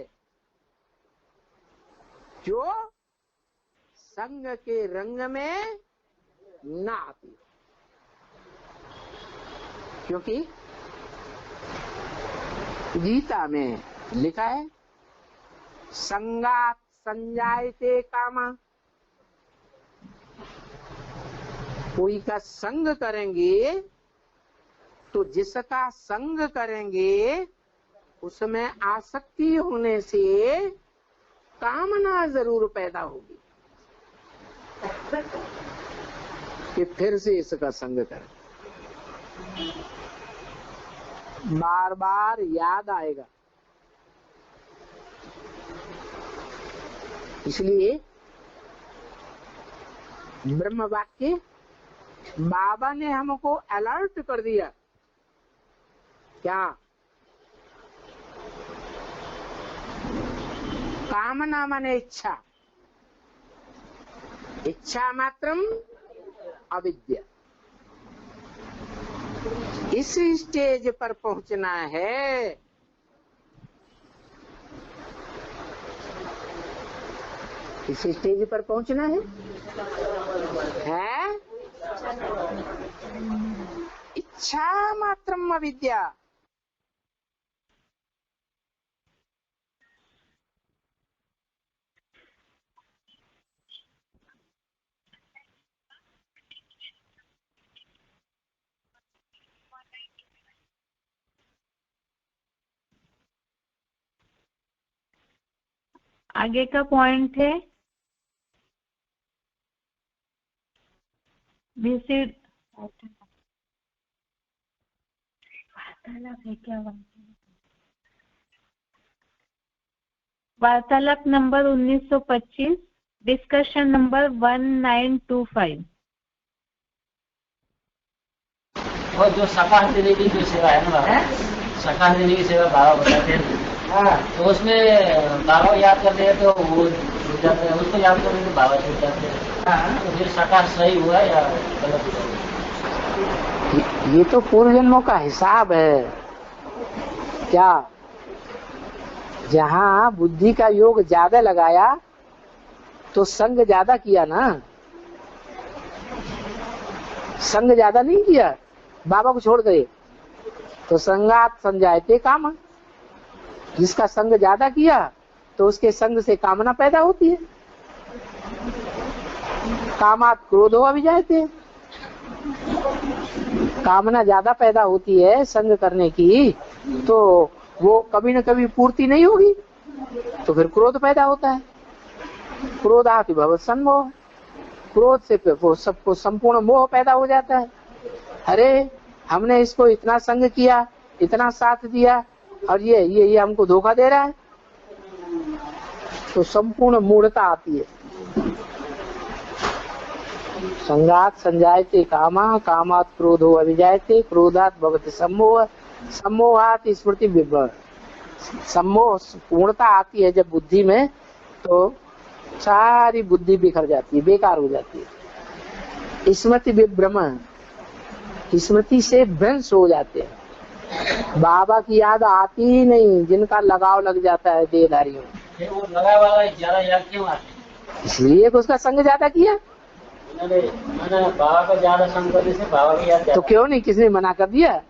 जो संग के रंग में ना आती, क्योंकि गीता में लिखा है संगात संजायते कामा। कोई का संग करेंगे तो जिसका संग करेंगे उसमें आसक्ति होने से कामना जरूर पैदा होगी कि फिर से इसका संग करें। बार बार याद आएगा। इसलिए ब्रह्म वाक्य बाबा ने हमको अलर्ट कर दिया। क्या? कामना माने इच्छा, इच्छा मात्रम अविद्या। इस स्टेज पर पहुंचना है। इस स्टेज पर पहुंचना है, इच्छा मात्रम अविद्या। आगे का पॉइंट है विसिड वार्तालाप है क्या? वार्तालाप नंबर 1925, डिस्कशन नंबर 1925। और जो शाकाहार देने की जो सेवा है ना बाबा, शाकाहार देने की सेवा बाबा बताते हैं, तो उसमें बाबा याद करते हैं तो वो छूट जाते हैं, उसको याद करते तो बाबा छूट जाते हैं। तो फिर शाकाहार सही हुआ या गलत हुआ? ये तो पूर्व जन्मों का हिसाब है। क्या? जहाँ बुद्धि का योग ज्यादा लगाया तो संग ज्यादा किया ना, संग ज्यादा नहीं किया बाबा को छोड़ करे तो संगात संजायते कामा। जिसका संग ज्यादा किया तो उसके संग से कामना पैदा होती है। कामात क्रोधो अभिजायते, कामना ज्यादा पैदा होती है संग करने की, तो वो कभी न कभी पूर्ति नहीं होगी तो फिर क्रोध पैदा होता है। क्रोधाति भवत् सम्मोह, क्रोध से वो सबको संपूर्ण मोह पैदा हो जाता है। अरे हमने इसको इतना संग किया, इतना साथ दिया और ये हमको धोखा दे रहा है, तो संपूर्ण मूढ़ता आती है। संगात संजायते कामा, कामात क्रोधो अभिजायते, क्रोधात भवति सम्मोह, सम्मोहात स्मृति विभ्रम। सम्मोह पूर्णता आती है जब बुद्धि में, तो सारी बुद्धि बिखर जाती है, बेकार हो जाती है। स्मृति विभ्रम, स्मृति से भ्रंश हो जाते हैं। बाबा की याद आती ही नहीं जिनका लगाव लग जाता है देहधारियों। वो लगा वाला ज्यादा याद क्यों आती? इसलिए उसका संग ज्यादा किया। बाबा का ज्यादा संग करने से बाबा की याद तो क्यों नहीं, किसने मना कर दिया?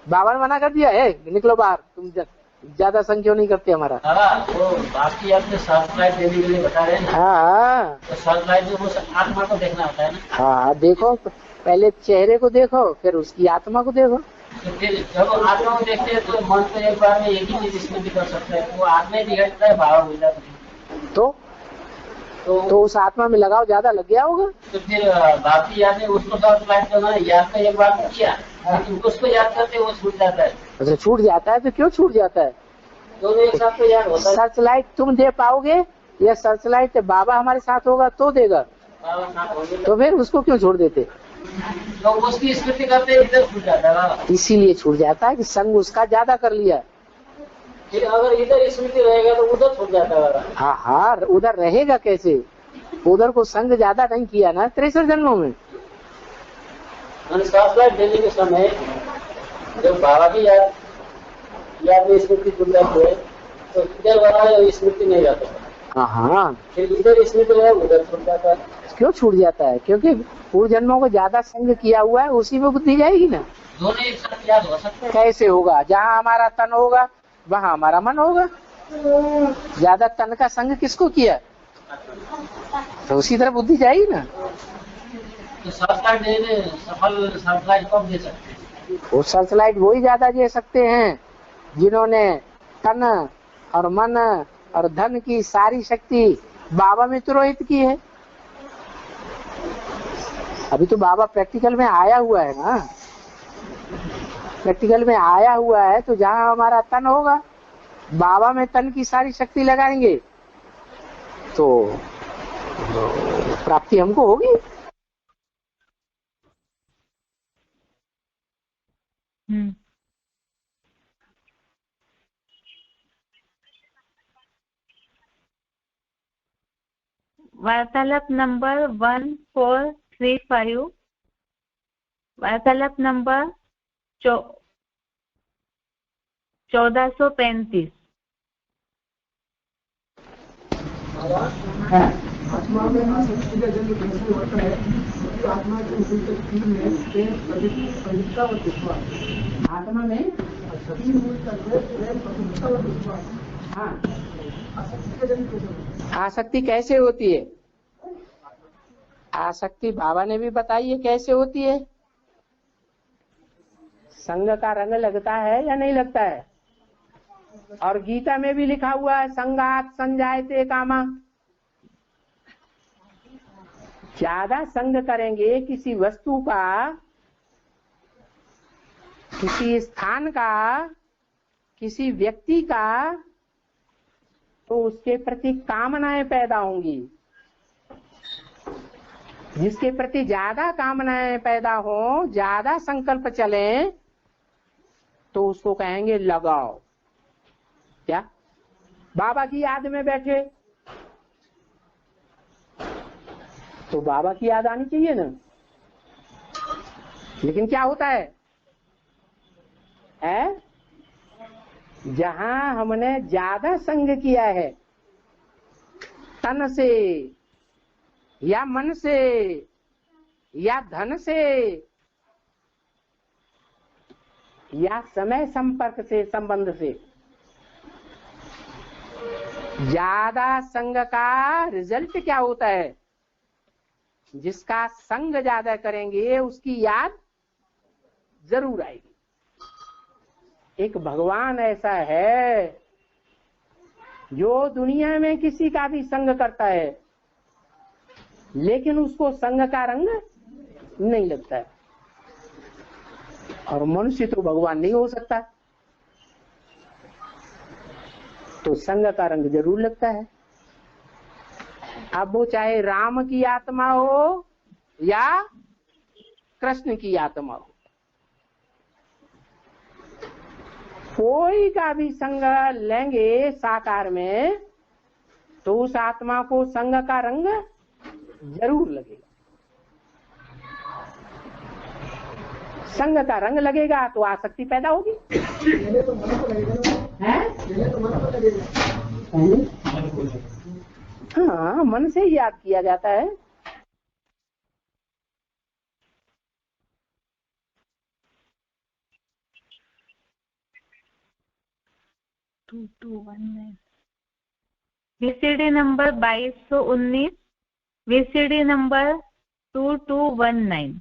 बाबा ने मना कर दिया है, निकलो बाहर, तुम ज्यादा संग क्यों नहीं करते हमारा? वो बाकी आपने सर्च लाइट देने के लिए बता रहे हैं ना। हाँ, तो सर्च लाइट में वो आत्मा को देखना होता है ना। हाँ, देखो पहले चेहरे को देखो, फिर उसकी आत्मा को देखो। तो फिर जब आत्मा को देखते हैं तो मन तो एक बार में एक ही चीज इसमें भी कर सकता है, वो आत्मा ही दिखाई देता है, बाबा हो जाता है। तो तो उस आत्मा में लगाव ज्यादा लग गया होगा। तो फिर बाप की याद है उसको सर्च लाइट करना, याद का एक बार किया लेकिन उसको याद करते वो छूट जाता है। अच्छा छूट जाता है, तो क्यों छूट जाता है? दोनों एक साथ तो याद होता है। सर्च लाइट तुम दे पाओगे या सर्च लाइट बाबा हमारे साथ होगा तो देगा? बाबा साथ होंगे तो फिर उसको क्यों छोड़ देते? तो उसकी स्मृति करते इधर छूट जाता है बाबा। इसीलिए छूट जाता है कि संग उसका ज्यादा कर लिया। फिर अगर इधर स्मृति रहेगा तो उधर छूट जाता है बाबा। हाँ हाँ, उधर रहेगा कैसे? उधर को संग ज्यादा नहीं किया ना 63 जन्मों में। सर्च लाइट देने के समय जब बाबा की याद में स्मृति छूट जाती है तो इधर वाला स्मृति नहीं जाता। हाँ, फिर इधर स्मृति रहे उधर छूट जाता है। क्यों छूट जाता है? क्योंकि पूर्व जन्मों को ज्यादा संग किया हुआ है, उसी में बुद्धि जाएगी ना। दोनों एक साथ याद हो सकते हैं। कैसे होगा? जहाँ हमारा तन होगा वहाँ हमारा मन होगा। ज्यादा तन का संग किसको किया तो उसी तरह बुद्धि जाएगी ना। तो सर्च लाइट देने सफल सर्च लाइट कब दे सकते हैं? वो सर्च लाइट वही ज्यादा दे सकते हैं जिन्होंने तन और मन और धन की सारी शक्ति बाबा में तुरोहित की है। अभी तो बाबा प्रैक्टिकल में आया हुआ है ना, प्रैक्टिकल में आया हुआ है। तो जहाँ हमारा तन होगा बाबा में तन की सारी शक्ति लगाएंगे तो प्राप्ति हमको होगी। वार्तालाप नंबर 1435, वार्तालाप नंबर 1435। आत्मा में आसक्ति का जन्म कैसे होता है? क्योंकि आत्मा के मूल में प्रयुक्ता और विश्वास। आत्मा में सभी मूल तत्व प्रेम, प्रयुक्ता और विश्वास। हाँ, आसक्ति का जन्म कैसे होता है? आसक्ति कैसे होती है? आसक्ति बाबा ने भी बताई है कैसे होती है। संग का रंग लगता है या नहीं लगता है? और गीता में भी लिखा हुआ है संगात संजायते कामा। ज्यादा संग करेंगे किसी वस्तु का, किसी स्थान का, किसी व्यक्ति का, तो उसके प्रति कामनाएं पैदा होंगी। जिसके प्रति ज्यादा कामनाएं पैदा हो, ज्यादा संकल्प चले, तो उसको कहेंगे लगाओ। क्या? बाबा की याद में बैठे तो बाबा की याद आनी चाहिए ना। लेकिन क्या होता है? जहां हमने ज्यादा संग किया है तन से या मन से या धन से या समय संपर्क से, संबंध से, ज्यादा संग का रिजल्ट क्या होता है? जिसका संग ज्यादा करेंगे उसकी याद जरूर आएगी। एक भगवान ऐसा है जो दुनिया में किसी का भी संग करता है लेकिन उसको संग का रंग नहीं लगता है। और मनुष्य तो भगवान नहीं हो सकता, तो संग का रंग जरूर लगता है। अब वो चाहे राम की आत्मा हो या कृष्ण की आत्मा हो, कोई का भी संग लेंगे साकार में तो उस आत्मा को संग का रंग जरूर लगेगा। संग का रंग लगेगा तो आसक्ति पैदा होगी। पहले तो मन को लगेगा ना। पहले तो मन को लगेगा। हाँ, मन से ही याद किया जाता है। VCD number 2219, VCD number 2219।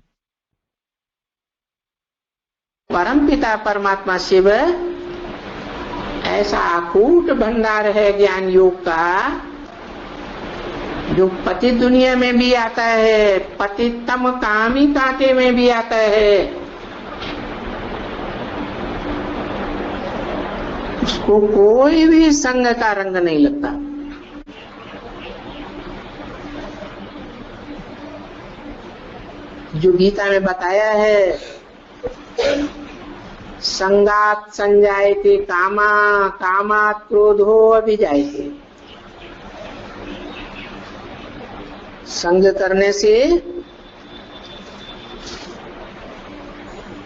परम पिता परमात्मा शिव ऐसा अकूट भंडार है ज्ञान योग का जो पतित दुनिया में भी आता है, पतितम कामी कांटे में भी आता है, उसको कोई भी संग का रंग नहीं लगता। जो गीता में बताया है, संगात संजायते कामा, कामात् क्रोधो अभिजायते। संग करने से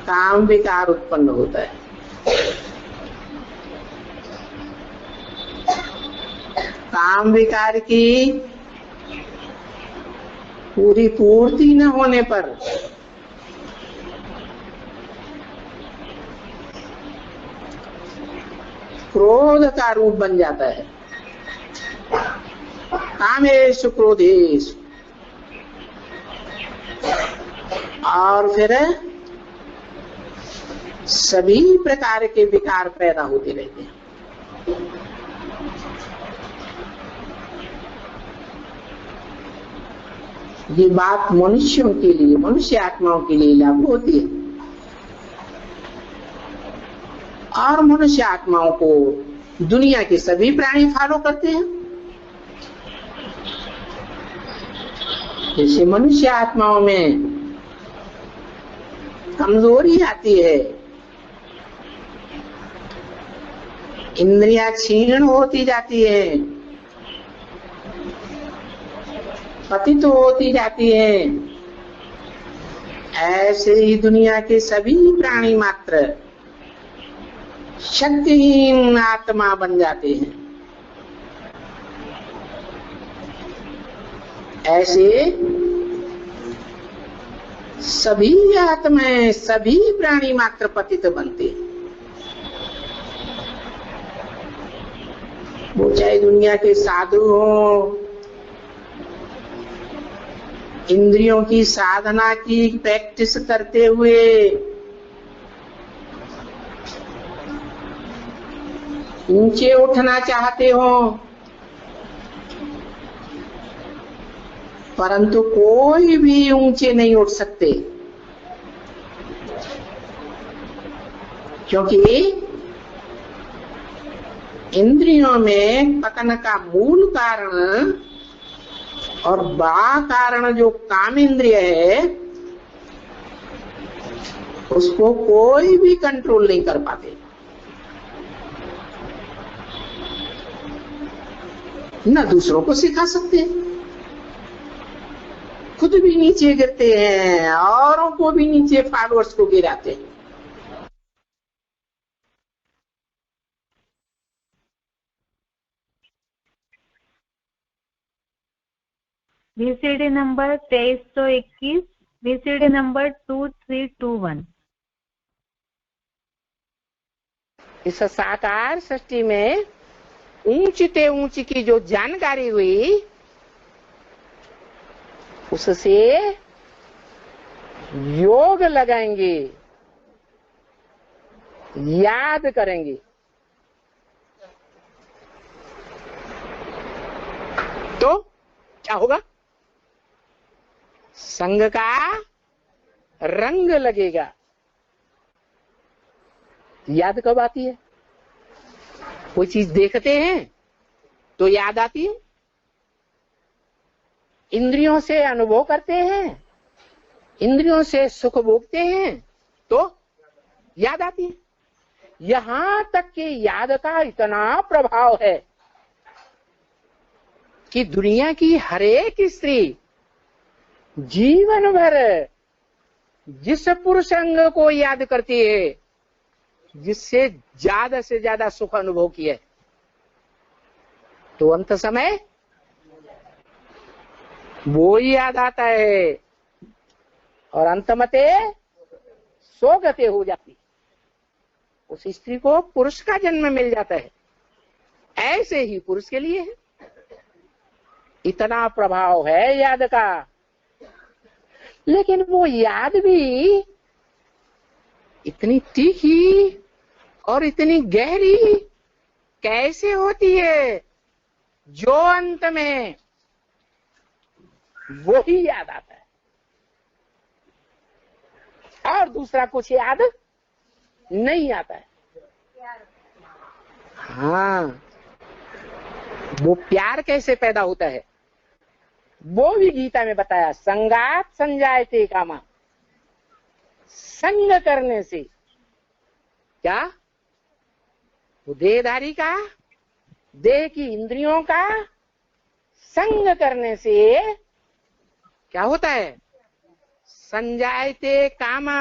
काम विकार उत्पन्न होता है। काम विकार की पूरी पूर्ति न होने पर क्रोध का रूप बन जाता है। कामेषु क्रोधेषु, और फिर सभी प्रकार के विकार पैदा होते रहते हैं। ये बात मनुष्यों के लिए, मनुष्य आत्माओं के लिए लागू होती है, और मनुष्य आत्माओं को दुनिया के सभी प्राणी फॉलो करते हैं। जैसे मनुष्य आत्माओं में कमजोरी आती है, इंद्रियां क्षीण होती जाती है, पतित होती जाती है, ऐसे ही दुनिया के सभी प्राणी मात्र शक्तिहीन आत्मा बन जाते हैं। ऐसे सभी आत्माएं, सभी प्राणी मात्र पतित बनते हैं। वो चाहे दुनिया के साधु हो, इंद्रियों की साधना की प्रैक्टिस करते हुए ऊंचे उठना चाहते हो, परंतु कोई भी ऊंचे नहीं उठ सकते, क्योंकि इंद्रियों में पतन का मूल कारण और बड़ा कारण जो काम इंद्रिय है, उसको कोई भी कंट्रोल नहीं कर पाते। न दूसरों को सिखा सकते, खुद भी नीचे गिरते हैं, औरों को भी नीचे फॉलोअर्स को गिराते हैं। VCD number 2321, VCD number 2321। इस साकार सृष्टि में ऊंची ते ऊंची की जो जानकारी हुई, उससे योग लगाएंगे, याद करेंगे, तो क्या होगा? संग का रंग लगेगा। याद कब आती है? कोई चीज देखते हैं तो याद आती है, इंद्रियों से अनुभव करते हैं, इंद्रियों से सुख भोगते हैं तो याद आती है। यहां तक कि याद का इतना प्रभाव है कि दुनिया की हरेक स्त्री जीवन भर जिस पुरुषांग को याद करती है, जिससे ज्यादा से ज्यादा सुख अनुभव किया है, तो अंत समय वो ही याद आता है और अंतमते सोगते हो जाती। उस स्त्री को पुरुष का जन्म मिल जाता है। ऐसे ही पुरुष के लिए है, इतना प्रभाव है याद का। लेकिन वो याद भी इतनी तीखी और इतनी गहरी कैसे होती है, जो अंत में वो ही याद आता है, और दूसरा कुछ याद नहीं आता है। हाँ, वो प्यार कैसे पैदा होता है वो भी गीता में बताया। संगात संजायते कामा, संग करने से क्या, वो देहधारी का, देह की इंद्रियों का संग करने से क्या होता है, संजायते कामा,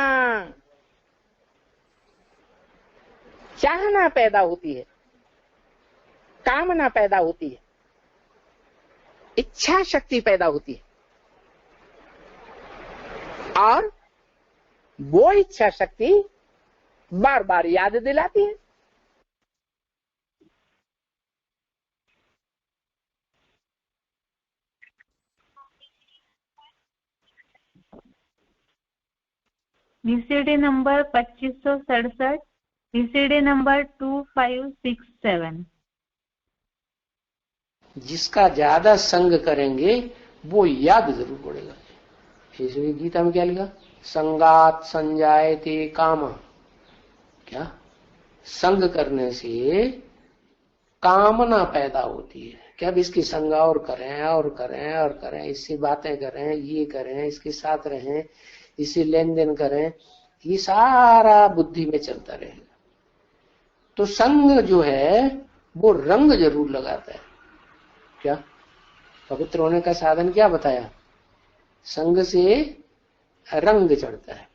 चाहना पैदा होती है, कामना पैदा होती है, इच्छा शक्ति पैदा होती है, और वो इच्छा शक्ति बार बार याद दिलाती है। VCD number 2567, VCD number 2567। जिसका ज्यादा संग करेंगे वो याद जरूर पड़ेगा। इसलिए गीता में क्या लिखा, संगात संजायते कामा, क्या, संग करने से कामना पैदा होती है। क्या भी इसकी संग और करें और करें और करें, इससे बातें करें, ये करें, इसके साथ रहें, इससे लेन देन करें, ये सारा बुद्धि में चलता रहेगा। तो संग जो है वो रंग जरूर लगाता है। क्या पवित्र होने का साधन क्या बताया, संग से रंग चढ़ता है।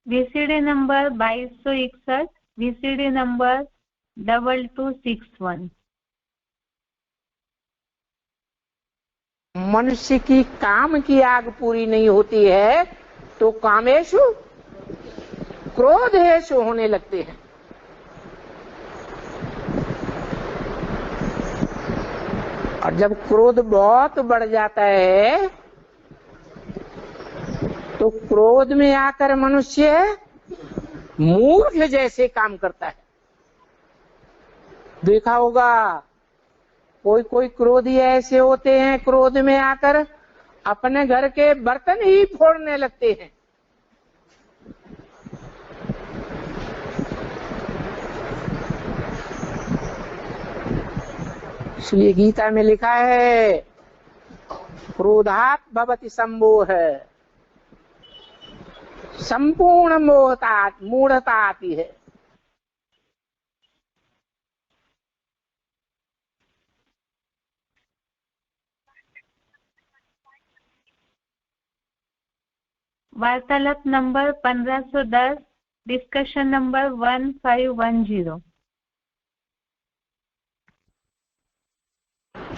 VCD number 2261, VCD number 2261। मनुष्य की काम की आग पूरी नहीं होती है तो कामेशु क्रोधेशु होने लगते हैं। और जब क्रोध बहुत बढ़ जाता है तो क्रोध में आकर मनुष्य मूर्ख जैसे काम करता है। देखा होगा कोई कोई क्रोधी ऐसे होते हैं, क्रोध में आकर अपने घर के बर्तन ही फोड़ने लगते हैं। इसलिए गीता में लिखा है क्रोधात् भवति सम्मोह, संपूर्ण मूढ़ता आती है। वार्तालाप नंबर 1510, डिस्कशन नंबर 1510।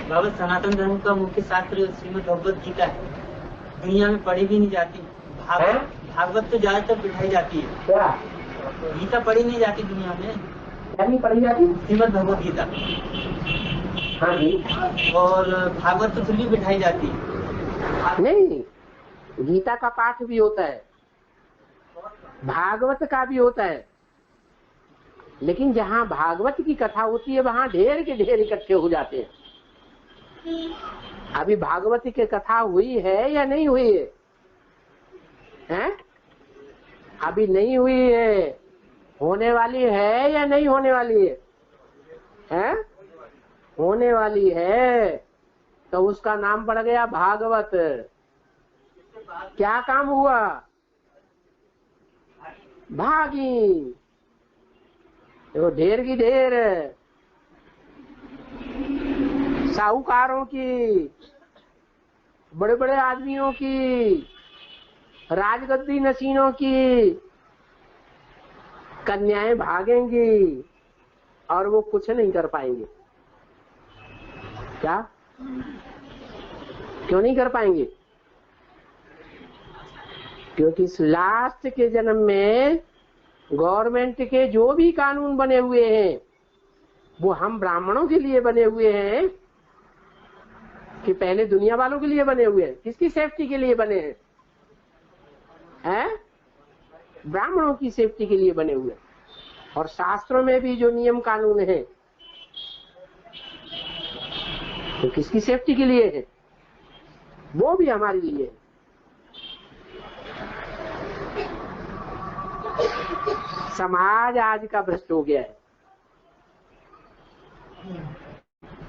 बाबा, सनातन धर्म का मुख्य शास्त्र श्रीमद् भगवत गीता है। दुनिया में पढ़ी भी नहीं जाती। भागवत तो ज्यादातर बिठाई जाती है। क्या गीता पढ़ी नहीं जाती दुनिया में। क्या नहीं पढ़ी जाती? श्रीमद् भगवत गीता। हाँ जी। और भागवत तो फिर भी बिठाई जाती है। नहीं, गीता का पाठ भी होता है, भागवत का भी होता है, लेकिन जहाँ भागवत की कथा होती है वहाँ ढेर के ढेर इकट्ठे हो जाते हैं। अभी भागवत की कथा हुई है या नहीं हुई है? हैं? अभी नहीं हुई है, होने वाली है या नहीं होने वाली है? हैं? होने वाली है, तो उसका नाम पड़ गया भागवत। क्या काम हुआ? भागी, वो ढेर की ढेर साहूकारों की, बड़े बड़े आदमियों की, राजगद्दी नशीनों की कन्याएं भागेंगी और वो कुछ नहीं कर पाएंगे। क्या? क्यों नहीं कर पाएंगे? क्योंकि इस लास्ट के जन्म में गवर्नमेंट के जो भी कानून बने हुए हैं वो हम ब्राह्मणों के लिए बने हुए हैं कि पहले दुनिया वालों के लिए बने हुए हैं? किसकी सेफ्टी के लिए बने हैं? हैं, ब्राह्मणों की सेफ्टी के लिए बने हुए। और शास्त्रों में भी जो नियम कानून है तो किसकी सेफ्टी के लिए है? वो भी हमारे लिए है। समाज आज का भ्रष्ट हो गया है।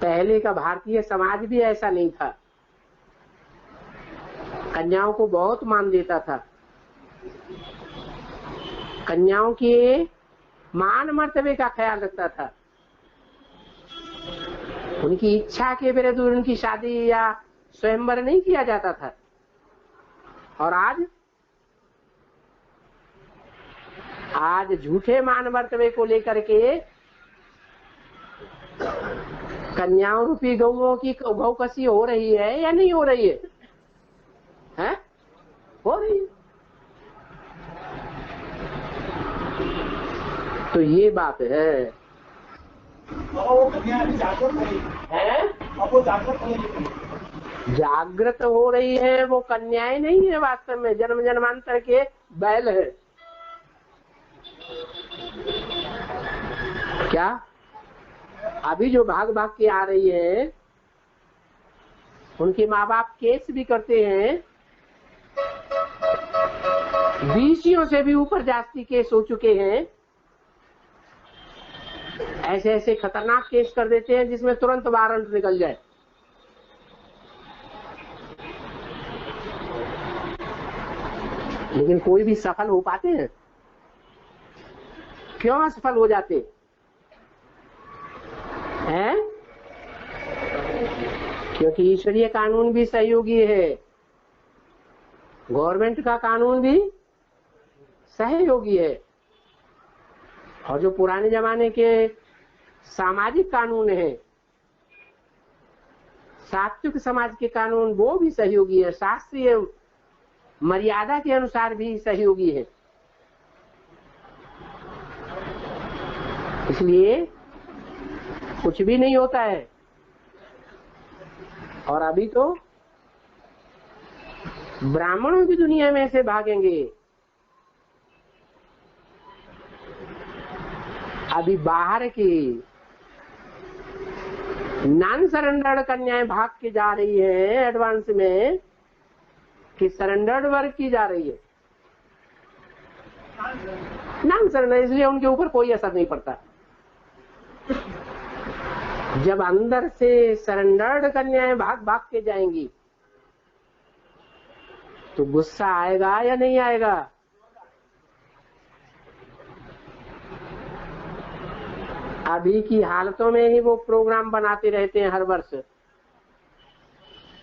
पहले का भारतीय समाज भी ऐसा नहीं था। कन्याओं को बहुत मान देता था। कन्याओं के मान मर्तबे का ख्याल रखता था। उनकी इच्छा के विरुद्ध उनकी शादी या स्वयंवर नहीं किया जाता था। और आज झूठे मान मर्तबे को लेकर के कन्याओं रूपी गौओं की गौकसी हो रही है या नहीं हो रही है? हैं? हो रही है। तो ये बात है। जागृत हो रही है, वो कन्याएं नहीं है, वास्तव में जन्म जन्मांतर के बैल है। क्या अभी जो भाग भाग के आ रही है, उनके माँ बाप केस भी करते हैं। 20 से भी ऊपर जाति केस हो चुके हैं। ऐसे ऐसे खतरनाक केस कर देते हैं जिसमें तुरंत वारंट निकल जाए। लेकिन कोई भी सफल हो पाते हैं? क्यों असफल हो जाते हैं? क्योंकि ईश्वरीय कानून भी सहयोगी है, गवर्नमेंट का कानून भी सहयोगी है। और जो पुराने जमाने के सामाजिक कानून है, सात्विक समाज के कानून, वो भी सहयोगी है। शास्त्रीय मर्यादा के अनुसार भी सहयोगी है। इसलिए कुछ भी नहीं होता है। और अभी तो ब्राह्मणों की दुनिया में से भागेंगे। अभी बाहर की नॉन सरेंडर्ड कन्याएं भाग के जा रही है एडवांस में, कि सरेंडर्ड वर्ग की जा रही है। नॉन सरेंडर, इसलिए उनके ऊपर कोई असर नहीं पड़ता। जब अंदर से सरेंडर्ड कन्याएं भाग भाग के जाएंगी तो गुस्सा आएगा या नहीं आएगा? अभी की हालतों में ही वो प्रोग्राम बनाते रहते हैं हर वर्ष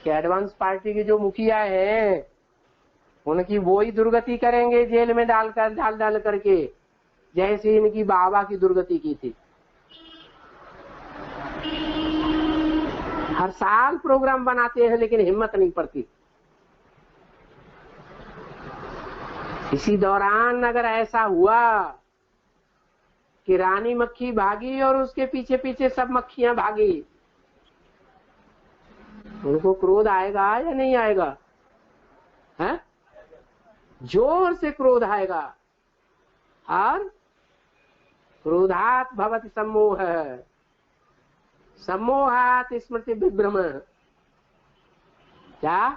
कि एडवांस पार्टी के जो मुखिया हैं उनकी वो ही दुर्गति करेंगे, जेल में डाल करके, जैसे इनकी बाबा की दुर्गति की थी। हर साल प्रोग्राम बनाते हैं लेकिन हिम्मत नहीं पड़ती। इसी दौरान अगर ऐसा हुआ कि रानी मक्खी भागी और उसके पीछे पीछे सब मक्खियां भागी, उनको क्रोध आएगा या नहीं आएगा? है? जोर से क्रोध आएगा। और क्रोधात भवति सम्मोह, सम्मोहात स्मृति विभ्रम। क्या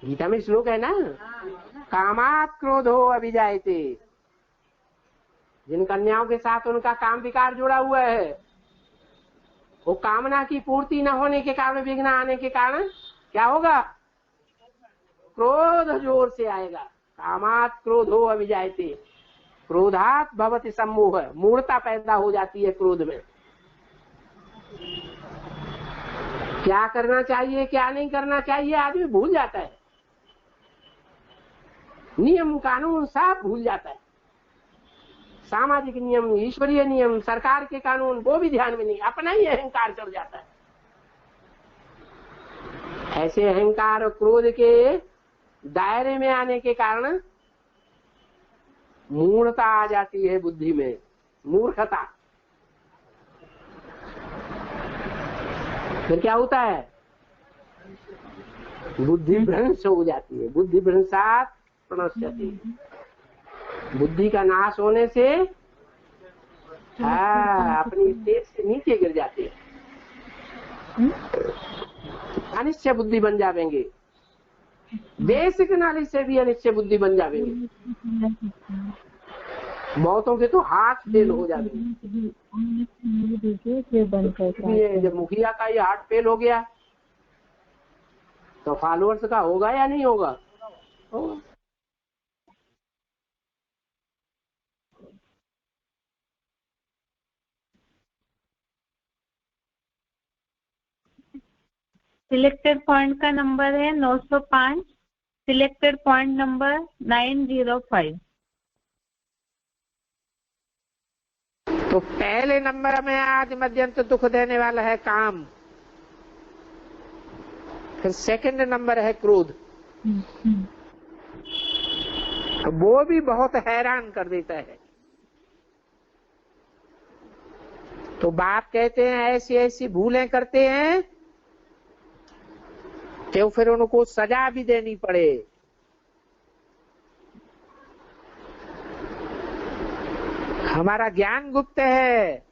गीता में श्लोक है ना, कामात क्रोधो अभिजायते। जिन कन्याओं के साथ उनका काम विकार जुड़ा हुआ है, वो कामना की पूर्ति न होने के कारण, विघ्न आने के कारण क्या होगा? क्रोध जोर से आएगा। कामात क्रोधो अभिजायते, क्रोधात भवति सम्मोह। मूढ़ता पैदा हो जाती है क्रोध में। क्या करना चाहिए क्या नहीं करना चाहिए आदमी भूल जाता है। नियम कानून सब भूल जाता है। सामाजिक नियम, ईश्वरीय नियम, सरकार के कानून, वो भी ध्यान में नहीं, अपना ही अहंकार चढ़ जाता है। ऐसे अहंकार और क्रोध के दायरे में आने के कारण मूढ़ता आ जाती है बुद्धि में, मूर्खता। फिर क्या होता है? बुद्धि भ्रंश हो जाती है। बुद्धि भ्रंशात प्रणश्यति। बुद्धि का नाश होने से अपनी स्टेज से नीचे गिर जाते हैं, अनिश्चय बुद्धि बन जाएंगे, बेसिक नॉलेज से भी अनिश्चय बुद्धि बन जाएंगे। बहुतों के तो हार्ट फेल हो जाते हैं। जब मुखिया का ये हार्ट फेल हो गया तो फॉलोअर्स का होगा या नहीं होगा? होगा। सिलेक्टेड पॉइंट का नंबर है 905, सिलेक्टेड पॉइंट नंबर 905। तो पहले नंबर में आज मध्यंत दुख देने वाला है काम, फिर सेकंड नंबर है क्रोध। वो भी बहुत हैरान कर देता है। तो बाप कहते हैं ऐसी ऐसी भूलें करते हैं कि फिर उनको सजा भी देनी पड़े। हमारा ज्ञान गुप्त है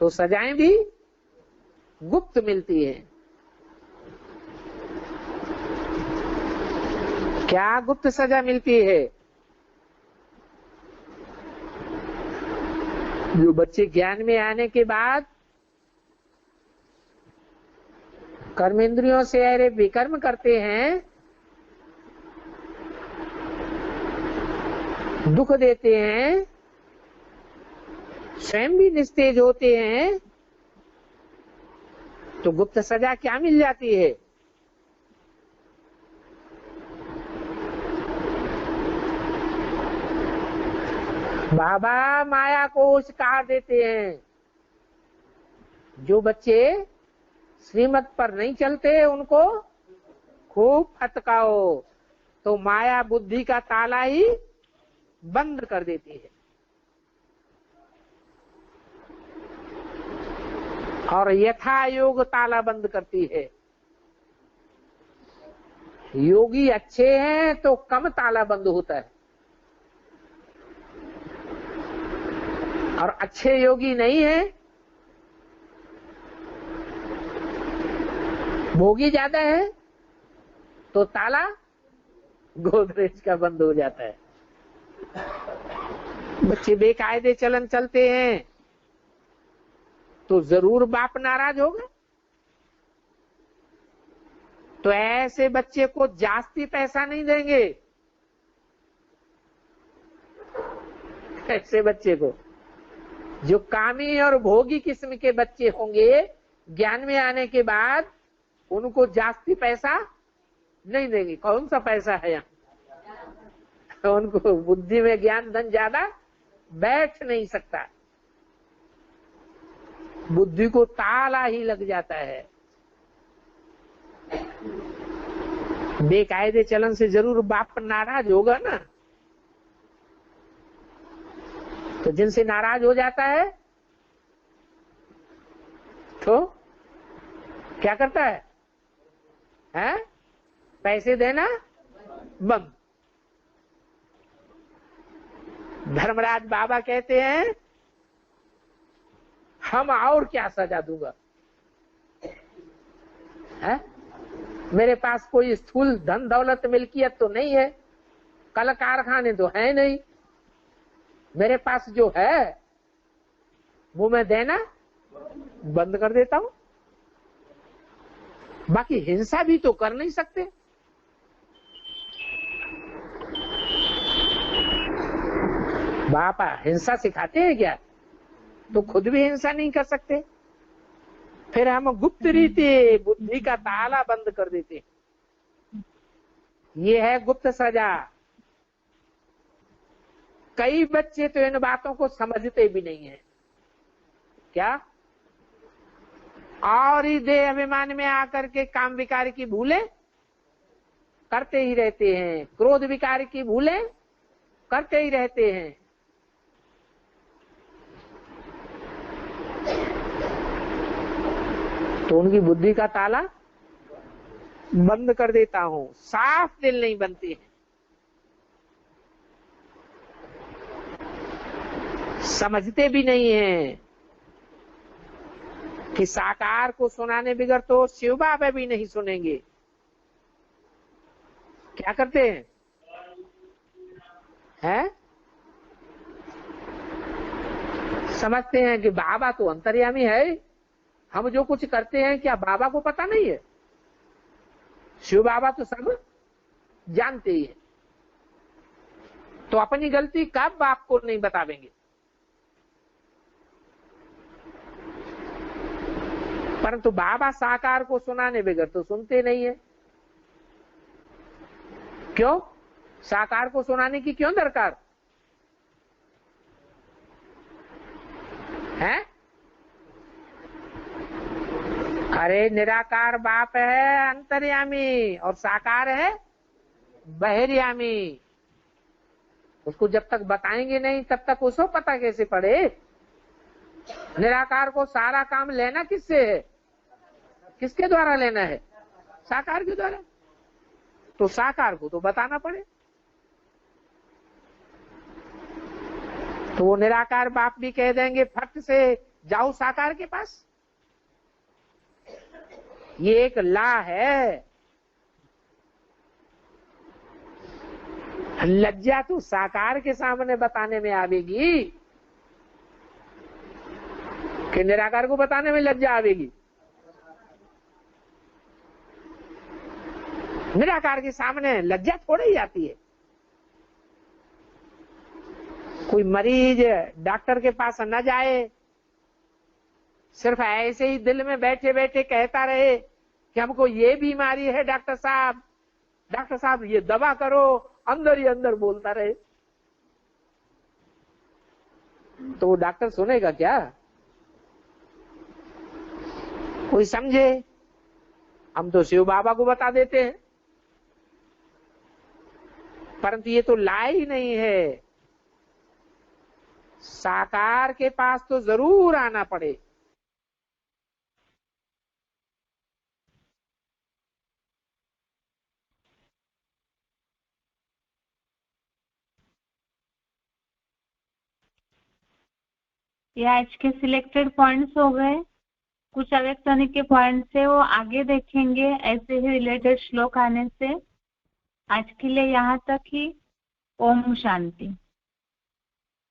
तो सजाएं भी गुप्त मिलती हैं। क्या गुप्त सजा मिलती है? जो बच्चे ज्ञान में आने के बाद कर्मेंद्रियों से अरे विकर्म करते हैं, दुख देते हैं, स्वयं भी निस्तेज होते हैं, तो गुप्त सजा क्या मिल जाती है? बाबा माया को उस्कार देते हैं। जो बच्चे श्रीमत पर नहीं चलते उनको खूब फटकाओ तो माया बुद्धि का ताला ही बंद कर देती है। और यथा योग ताला बंद करती है। योगी अच्छे हैं तो कम ताला बंद होता है, और अच्छे योगी नहीं है, भोगी ज्यादा है, तो ताला गोदरेज का बंद हो जाता है। बच्चे बेकायदे चलन चलते हैं तो जरूर बाप नाराज होगा। तो ऐसे बच्चे को जास्ती पैसा नहीं देंगे। ऐसे बच्चे को, जो कामी और भोगी किस्म के बच्चे होंगे, ज्ञान में आने के बाद उनको जास्ती पैसा नहीं देंगे। कौन सा पैसा है यहाँ? उनको बुद्धि में ज्ञान धन ज्यादा बैठ नहीं सकता, बुद्धि को ताला ही लग जाता है। बेकायदे चलन से जरूर बाप नाराज होगा ना। तो जिनसे नाराज हो जाता है तो क्या करता है? पैसे देना बंद। धर्मराज बाबा कहते हैं हम और क्या सजा दूंगा, है? मेरे पास कोई स्थूल धन दौलत मिल्कियत तो नहीं है, कल कारखाने तो है नहीं, मेरे पास जो है वो मैं देना बंद कर देता हूं। बाकी हिंसा भी तो कर नहीं सकते। बापा हिंसा सिखाते हैं क्या? तो खुद भी हिंसा नहीं कर सकते। फिर हम गुप्त रीति बुद्धि का ताला बंद कर देते। ये है गुप्त सजा। कई बच्चे तो इन बातों को समझते भी नहीं है। क्या? और ही देह अभिमान में आकर के काम विकार की भूलें करते ही रहते हैं, क्रोध विकार की भूलें करते ही रहते हैं। तो उनकी बुद्धि का ताला बंद कर देता हूं। साफ दिल नहीं बनते हैं। समझते भी नहीं है कि साकार को सुनाने बगैर तो शिव बाबा भी नहीं सुनेंगे। क्या करते हैं? समझते हैं कि बाबा तो अंतर्यामी है, हम जो कुछ करते हैं क्या बाबा को पता नहीं है? शिव बाबा तो सब जानते ही है, तो अपनी गलती कब बाप को नहीं बतावेंगे? परंतु बाबा साकार को सुनाने बगैर तो सुनते नहीं है। क्यों? साकार को सुनाने की क्यों दरकार है? अरे निराकार बाप है अंतर्यामी और साकार है बहिर्यामी। उसको जब तक बताएंगे नहीं तब तक उसको पता कैसे पड़े? निराकार को सारा काम लेना किससे है? किसके द्वारा लेना है? साकार के द्वारा। तो साकार को तो बताना पड़े। तो वो निराकार बाप भी कह देंगे फट से जाओ साकार के पास। ये एक ला है। लज्जा तो साकार के सामने बताने में आवेगी कि निराकार को बताने में लज्जा आवेगी? निराकार के सामने लज्जा थोड़ी ही आती है। कोई मरीज डॉक्टर के पास न जाए, सिर्फ ऐसे ही दिल में बैठे बैठे कहता रहे कि हमको ये बीमारी है डॉक्टर साहब ये दवा करो, अंदर ही अंदर बोलता रहे, तो वो डॉक्टर सुनेगा क्या? कोई समझे? हम तो शिव बाबा को बता देते हैं, परंतु ये तो लाई ही नहीं है। साकार के पास तो जरूर आना पड़े। ये आज के सिलेक्टेड पॉइंट्स हो गए। कुछ अव्यक्त होने के पॉइंट्स है वो आगे देखेंगे ऐसे ही रिलेटेड श्लोक आने से। आज के लिए यहाँ तक ही। ओम शांति।